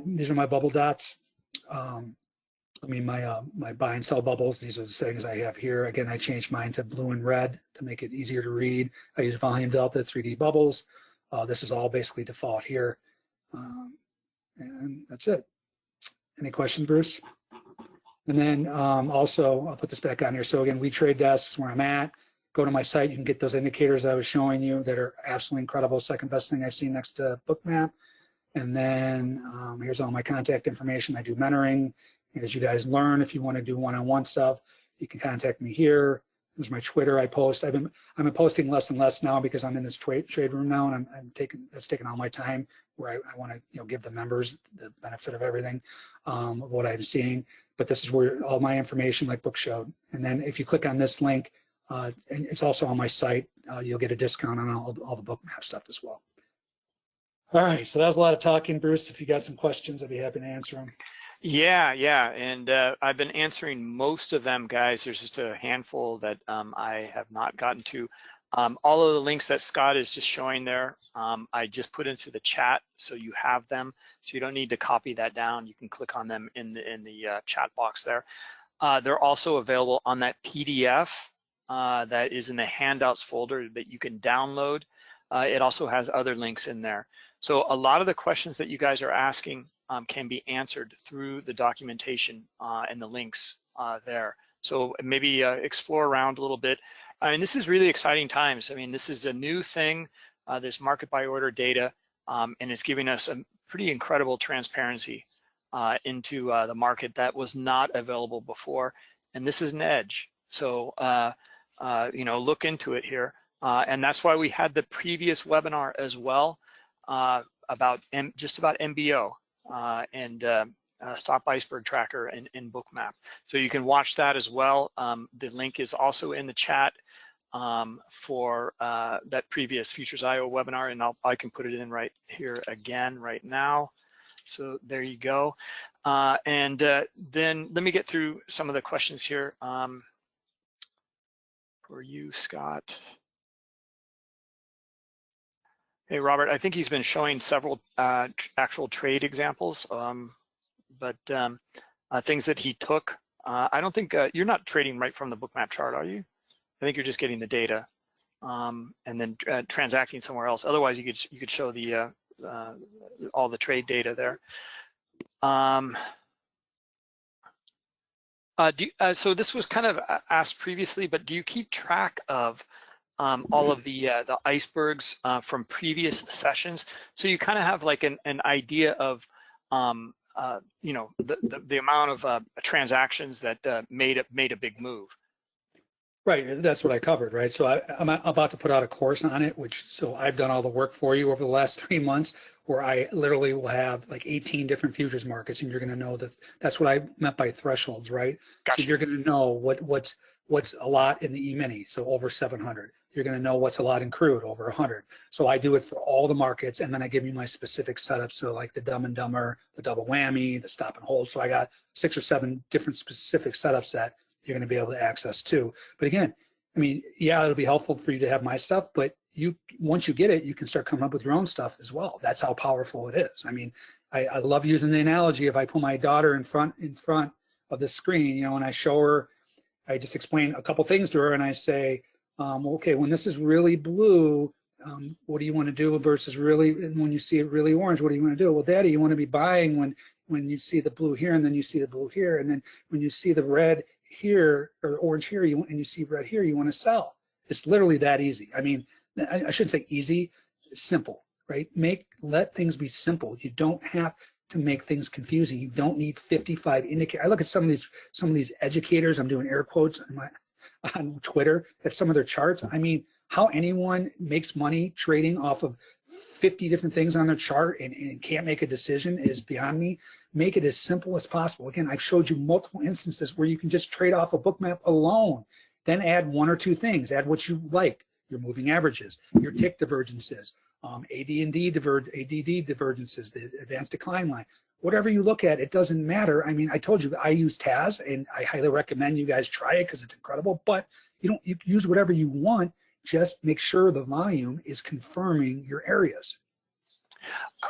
bubble dots. My buy and sell bubbles. These are the settings I have here. Again, I changed mine to blue and red to make it easier to read. I use volume delta, 3D bubbles. This is all basically default here. And that's it. Any questions, Bruce? And then also, I'll put this back on here. So again, We Trade Desk is where I'm at. Go to my site. You can get those indicators I was showing you that are absolutely incredible. Second best thing I've seen next to Bookmap. And then here's all my contact information. I do mentoring. As you guys learn, if you want to do one-on-one stuff, you can contact me here. There's my Twitter. I post. I'm posting less and less now because I'm in this trade room now, and that's taking all my time. Where I want to give the members the benefit of everything of what I'm seeing. But this is where all my information, like Book showed. And then if you click on this link, and it's also on my site, you'll get a discount on all the Bookmap stuff as well. All right, so that was a lot of talking, Bruce. If you got some questions, I'd be happy to answer them. Yeah, and I've been answering most of them, guys. There's just a handful that I have not gotten to. All of the links that Scott is just showing there, I just put into the chat, so you have them. So you don't need to copy that down. You can click on them in the chat box there. They're also available on that PDF that is in the handouts folder that you can download. It also has other links in there. So a lot of the questions that you guys are asking can be answered through the documentation and the links there. So maybe explore around a little bit. I mean, this is really exciting times. I mean, this is a new thing, this market by order data, and it's giving us a pretty incredible transparency into the market that was not available before. And this is an edge. So, look into it here. And that's why we had the previous webinar as well about just about MBO. And Stop Iceberg Tracker in Bookmap. So you can watch that as well. The link is also in the chat for that previous Futures IO webinar, and I can put it in right here again right now. So there you go. And then let me get through some of the questions here for you, Scott. Hey, Robert, I think he's been showing several actual trade examples, but things that he took. I don't think you're not trading right from the Bookmap chart, are you? I think you're just getting the data and then transacting somewhere else. Otherwise, you could show the all the trade data there. So this was kind of asked previously, but do you keep track of all of the icebergs from previous sessions? So you kind of have like an idea of you know, the amount of transactions that made a big move. Right, that's what I covered, right? So I'm about to put out a course on it, so I've done all the work for you over the last 3 months, where I literally will have like 18 different futures markets, and you're going to know that that's what I meant by thresholds, right? Gotcha. So you're going to know what's a lot in the E-mini, so over 700. You're going to know what's a lot in crude, over 100. So I do it for all the markets, and then I give you my specific setups, so like the Dumb and Dumber, the double whammy, the stop and hold. So I got 6 or 7 different specific setups that you're going to be able to access too. But again, I mean, yeah, it'll be helpful for you to have my stuff, but once you get it, you can start coming up with your own stuff as well. That's how powerful it is. I mean, I love using the analogy. If I put my daughter in front of the screen, you know, and I show her, I just explain a couple things to her, and I say, okay, when this is really blue, what do you want to do versus really, and when you see it really orange, what do you want to do? Well, Daddy, you want to be buying when you see the blue here, and then you see the blue here, and then when you see the red here or orange here, and you see red here, you want to sell. It's literally that easy. I mean, I shouldn't say easy, simple, right? Let things be simple. You don't have to make things confusing. You don't need 55 indicators. I look at some of these educators, I'm doing air quotes on Twitter, at some of their charts. I mean, how anyone makes money trading off of 50 different things on their chart and can't make a decision is beyond me. Make it as simple as possible. Again, I've showed you multiple instances where you can just trade off a Bookmap alone, then add 1 or 2 things, add what you like, your moving averages, your tick divergences, ADD divergences, the advanced decline line. Whatever you look at, it doesn't matter. I mean, I told you I use Taz, and I highly recommend you guys try it because it's incredible, but you use whatever you want. Just make sure the volume is confirming your areas.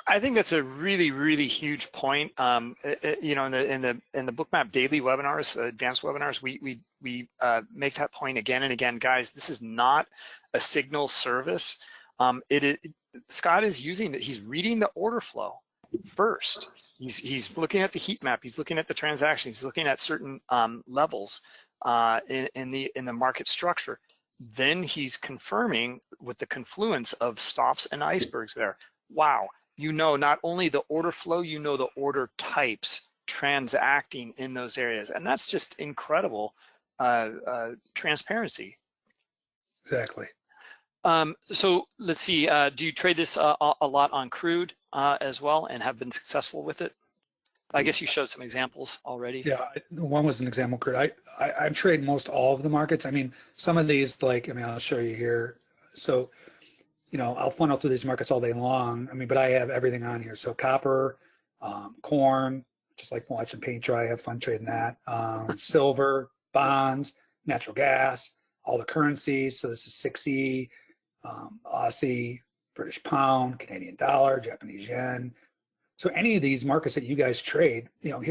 I think that's a really, really huge point. You know, in the Bookmap daily webinars, advanced webinars, we make that point again and again, guys. This is not a signal service. Scott is using that. He's reading the order flow first. He's looking at the heat map. He's looking at the transactions. He's looking at certain levels in the market structure. Then he's confirming with the confluence of stops and icebergs there. Wow, you know not only the order flow, you know the order types transacting in those areas, and that's just incredible transparency. Exactly. So let's see, do you trade this a lot on crude as well and have been successful with it? I guess you showed some examples already. Yeah, one was an example crude. I trade most all of the markets. I mean, some of these, like, I mean, I'll show you here. So, you know, I'll funnel through these markets all day long. I mean, but I have everything on here. So copper, corn, just like watching paint dry, I have fun trading that. Silver, bonds, natural gas, all the currencies. So this is 6E, Aussie, British pound, Canadian dollar, Japanese yen. So any of these markets that you guys trade, you know,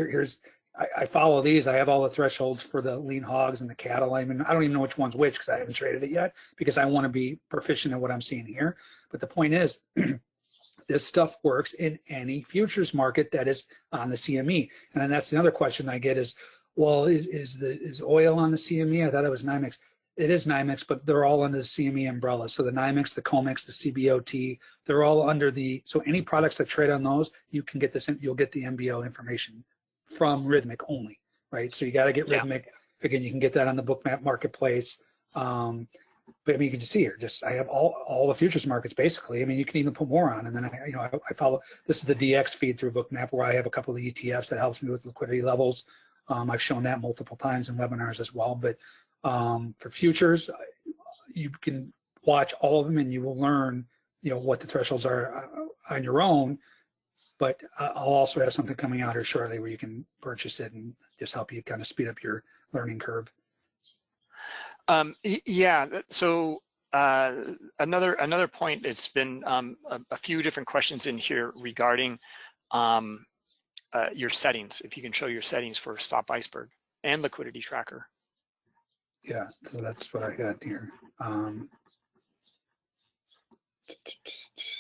I follow these. I have all the thresholds for the lean hogs and the cattle. I mean, I don't even know which one's which because I haven't traded it yet because I want to be proficient at what I'm seeing here. But the point is, this stuff works in any futures market that is on the CME. And then that's another question I get is, well, is oil on the CME? I thought it was NYMEX. It is NYMEX, but they're all under the CME umbrella. So the NYMEX, the COMEX, the CBOT, they're all under so any products that trade on those, you can get you'll get the MBO information from Rhythmic only, right? So you got to get Rhythmic. Again, you can get that on the Bookmap marketplace. But I mean, you can just see here, I have all the futures markets basically. I mean, you can even put more on, and then I follow. This is the DX feed through Bookmap where I have a couple of the ETFs that helps me with liquidity levels. I've shown that multiple times in webinars as well. But for futures, you can watch all of them, and you will learn, you know, what the thresholds are on your own. But I'll also have something coming out here shortly where you can purchase it and just help you kind of speed up your learning curve. Yeah. So another point. It's been a few different questions in here regarding your settings. If you can show your settings for Stop Iceberg and Liquidity Tracker. Yeah. So that's what I got here.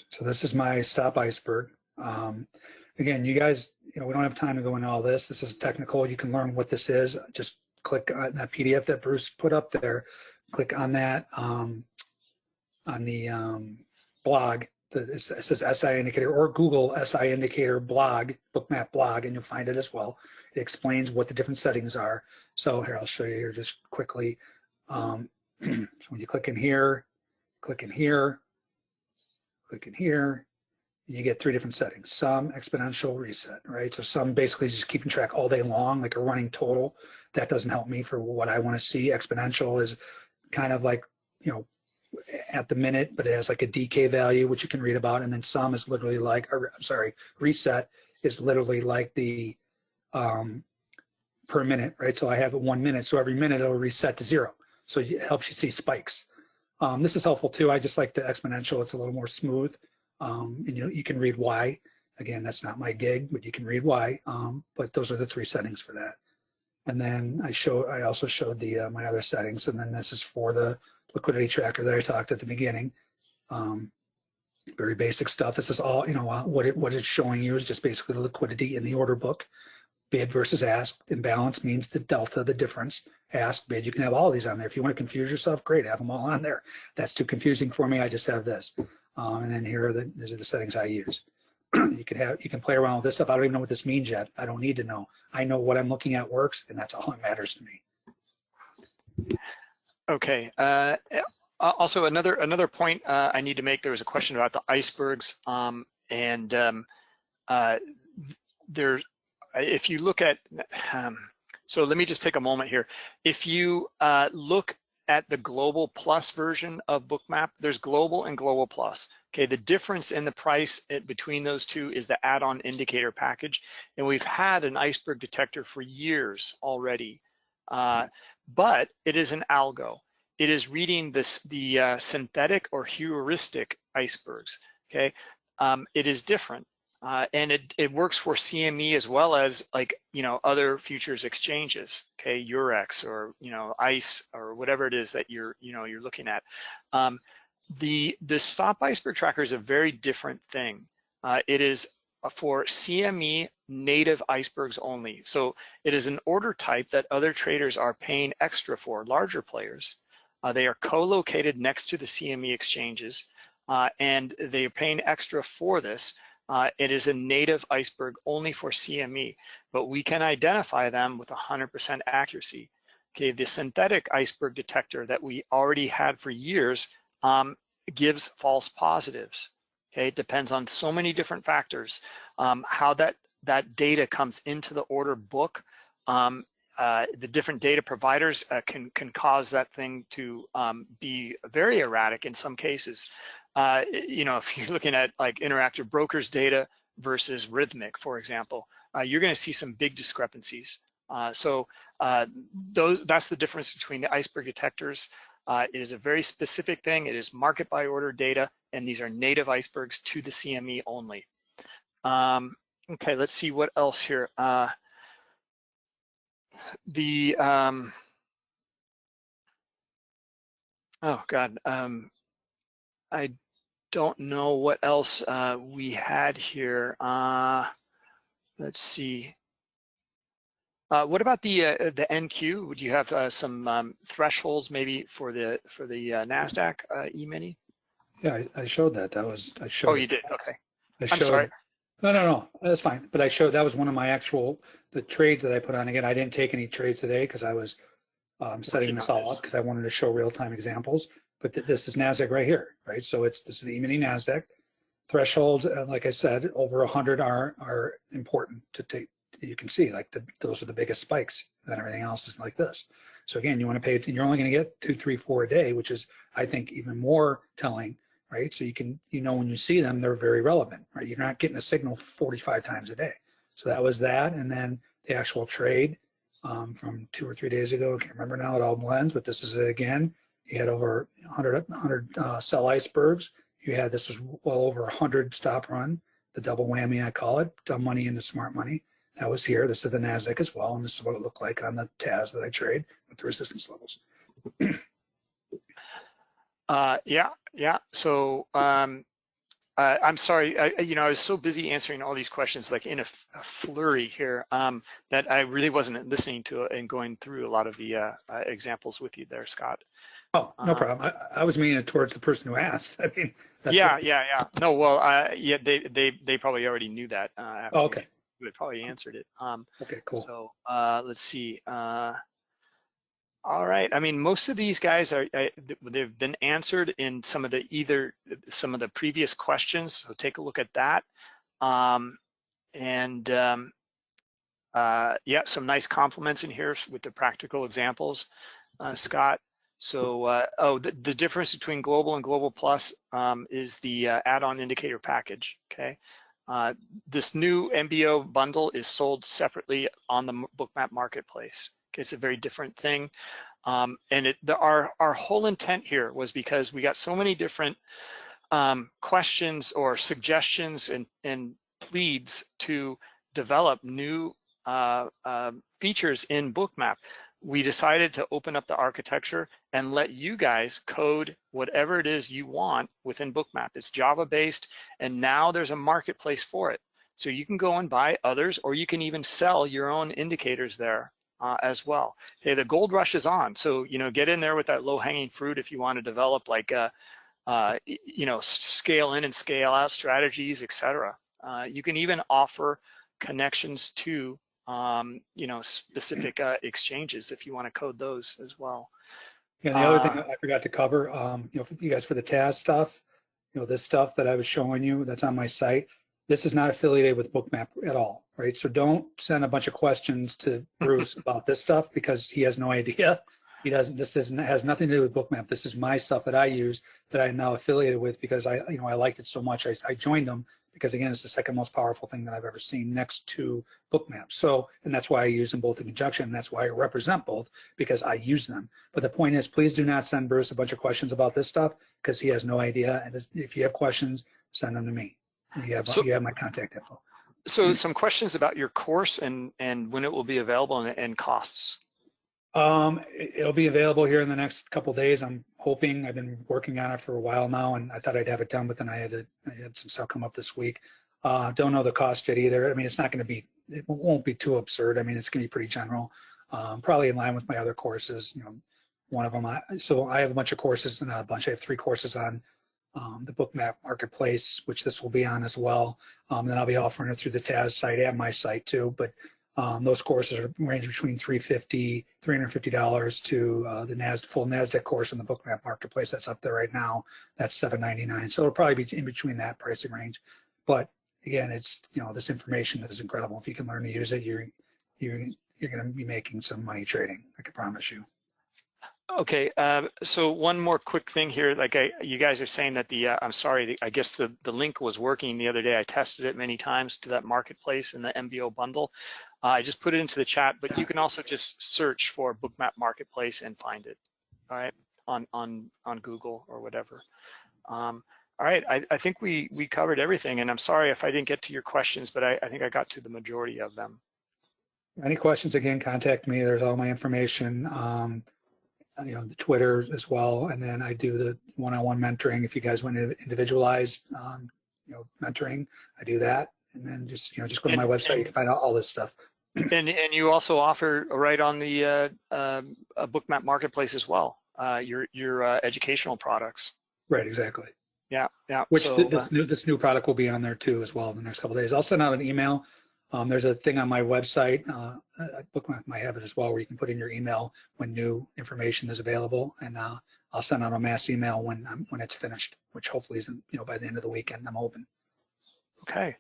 So this is my Stop Iceberg. Again, you guys, you know, we don't have time to go into all this. This is technical. You can learn what this is. Just click on that PDF that Bruce put up there. Click on that on the blog, it says SI indicator, or Google SI indicator blog, Bookmap blog, and you'll find it as well. It explains what the different settings are. So here, I'll show you here just quickly. So when you click in here, click in here, click in here, and you get 3 different settings: sum, exponential, reset, right? So sum basically is just keeping track all day long, like a running total. That doesn't help me for what I want to see. Exponential is kind of like, you know, at the minute, but it has like a decay value, which you can read about. And then sum is literally like, or I'm sorry, reset is literally like the per minute, right? So I have it 1 minute, so every minute it'll reset to 0. So it helps you see spikes. This is helpful too. I just like the exponential. It's a little more smooth, and you can read why. Again, that's not my gig, but you can read why. But those are the 3 settings for that. And then I also showed the my other settings, and then this is for the liquidity tracker that I talked at the beginning. Very basic stuff. This is all, what it's showing you is just basically the liquidity in the order book. Bid versus ask. Imbalance means the delta, the difference. Ask, bid. You can have all of these on there. If you want to confuse yourself, great, have them all on there. That's too confusing for me. I just have this. And then these are the settings I use. You can play around with this stuff. I don't even know what this means yet. I don't need to know. I know what I'm looking at works, and that's all that matters to me. Okay. Also, another point I need to make. There was a question about the icebergs, there's, if you look at, so let me just take a moment here. If you look at the Global Plus version of Bookmap, there's Global and Global Plus. Okay, the difference in the price between those two is the add-on indicator package, and we've had an iceberg detector for years already, but it is an algo. It is reading the synthetic or heuristic icebergs. Okay, it is different, and it works for CME as well as other futures exchanges. Okay, Eurex or ICE or whatever it is that you're looking at. The stop iceberg tracker is a very different thing. It is for CME native icebergs only. So it is an order type that other traders are paying extra for, larger players. They are co-located next to the CME exchanges, and they are paying extra for this. It is a native iceberg only for CME, but we can identify them with 100% accuracy. Okay, the synthetic iceberg detector that we already had for years gives false positives. Okay, it depends on so many different factors. How that data comes into the order book, the different data providers can cause that thing to be very erratic in some cases. If you're looking at like Interactive Brokers data versus Rhythmic, for example, you're going to see some big discrepancies. That's the difference between the iceberg detectors. It is a very specific thing. It is market by order data, and these are native icebergs to the CME only. Okay, let's see what else here. Oh God, I don't know what else we had here. Let's see. What about the NQ? Would you have some thresholds maybe for the NASDAQ E-mini? Yeah, I showed that. I showed. Oh, you did. Okay. I'm sorry. No, that's fine. But that was one of my the trades that I put on. Again, I didn't take any trades today because I was setting this all up because I wanted to show real-time examples. But this is NASDAQ right here, right? So this is the E-mini NASDAQ. Thresholds, like I said, over 100 are important to take. You can see like those are the biggest spikes, and then everything else is like this. So again, you want to pay attention. You're only going to get 2, 3, 4 a day, which is, I think, even more telling, right? So you can, when you see them, they're very relevant, right? You're not getting a signal 45 times a day. So that was that, and then the actual trade from 2 or 3 days ago. I can't remember now. It all blends, but this is it again. You had over 100 sell icebergs. You had, this was well over 100 stop run, the double whammy I call it, dumb money into smart money. That was here. This is the NASDAQ as well, and this is what it looked like on the TAS that I trade with the resistance levels. Yeah. So I'm sorry, I was so busy answering all these questions, like in a flurry here, that I really wasn't listening to it and going through a lot of the examples with you there, Scott. Oh, no problem. I was meaning it towards the person who asked. I mean, that's Yeah. No, well, yeah, they probably already knew that after Oh, okay. you had probably answered it. Okay, cool. So let's see. All right. I mean, most of these guys they've been answered in some of the previous questions. So take a look at that. Yeah, some nice compliments in here with the practical examples, Scott. So, the difference between Global and Global Plus is the add-on indicator package, okay? This new MBO bundle is sold separately on the Bookmap marketplace. Okay, it's a very different thing. And our whole intent here was because we got so many different questions or suggestions and pleads to develop new features in Bookmap. We decided to open up the architecture and let you guys code whatever it is you want within Bookmap. It's Java-based, and now there's a marketplace for it. So you can go and buy others, or you can even sell your own indicators there as well. Okay, the gold rush is on, so get in there with that low-hanging fruit if you want to develop like scale in and scale out strategies, etc. You can even offer connections to specific exchanges if you want to code those as well. Yeah, the other thing I forgot to cover, for you guys for the TAS stuff, this stuff that I was showing you that's on my site, this is not affiliated with Bookmap at all, right? So don't send a bunch of questions to Bruce about this stuff because he has no idea. He doesn't. Has nothing to do with Bookmap. This is my stuff that I use that I'm now affiliated with because I liked it so much. I joined them because again, it's the second most powerful thing that I've ever seen next to Bookmap. So, and that's why I use them both in conjunction. And that's why I represent both because I use them. But the point is, please do not send Bruce a bunch of questions about this stuff because he has no idea. And if you have questions, send them to me. You have my contact info. So some questions about your course and when it will be available and costs. It'll be available here in the next couple of days. I'm hoping. I've been working on it for a while now, and I thought I'd have it done, but then I had some stuff come up this week. Don't know the cost yet either. I mean, it's not going to be. It won't be too absurd. I mean, it's going to be pretty general, probably in line with my other courses. One of them. So I have a bunch of courses, not a bunch. I have 3 courses on the Bookmap marketplace, which this will be on as well. Then I'll be offering it through the TAS site and my site too, but. Those courses range between $350 to the full NASDAQ course in the Bookmap marketplace that's up there right now. That's $799. So it'll probably be in between that pricing range. But again, it's this information is incredible. If you can learn to use it, you're going to be making some money trading. I can promise you. Okay, so one more quick thing here. Like you guys are saying that I'm sorry, I guess the link was working the other day. I tested it many times to that marketplace in the MBO bundle. I just put it into the chat, but you can also just search for Bookmap Marketplace and find it, all right, on Google or whatever. All right, I think we covered everything, and I'm sorry if I didn't get to your questions, but I think I got to the majority of them. Any questions, again, contact me. There's all my information. The Twitter as well, and then I do the one-on-one mentoring. If you guys want to individualize, mentoring, I do that. And then just go to my website. You can find out all this stuff. And you also offer right on the Bookmap marketplace as well. Your educational products. Right, exactly. Yeah. Which this new product will be on there too as well in the next couple of days. I'll send out an email. There's a thing on my website. Bookmap might have it as well, where you can put in your email when new information is available, and I'll send out a mass email when it's finished, which hopefully isn't by the end of the weekend. I'm hoping. Okay.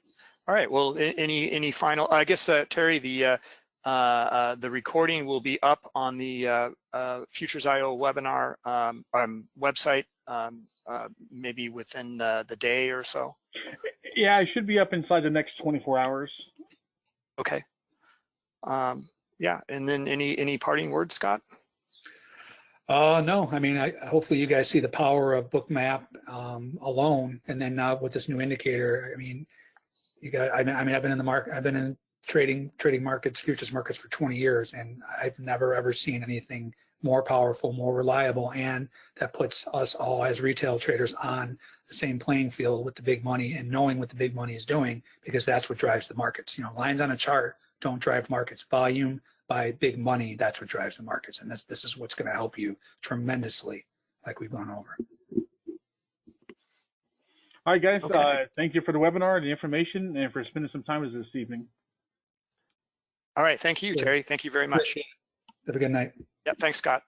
All right. Well, any final? I guess Terry, the recording will be up on the Futures.io webinar website, maybe within the day or so. Yeah, it should be up inside the next 24 hours. Okay. Yeah. And then any parting words, Scott? No. I mean, hopefully you guys see the power of Bookmap alone, and then now with this new indicator. I mean, you guys. I mean, I've been in the market. I've been in trading markets, futures markets for 20 years, and I've never ever seen anything more powerful, more reliable, and that puts us all as retail traders on the same playing field with the big money and knowing what the big money is doing, because that's what drives the markets. You know, lines on a chart don't drive markets. Volume by big money, that's what drives the markets. And this is what's going to help you tremendously, like we've gone over. All right, guys. Okay. Thank you for the webinar, the information, and for spending some time with us this evening. All right. Thank you, Terry. Thank you very much. Have a good night. Yep. Thanks, Scott.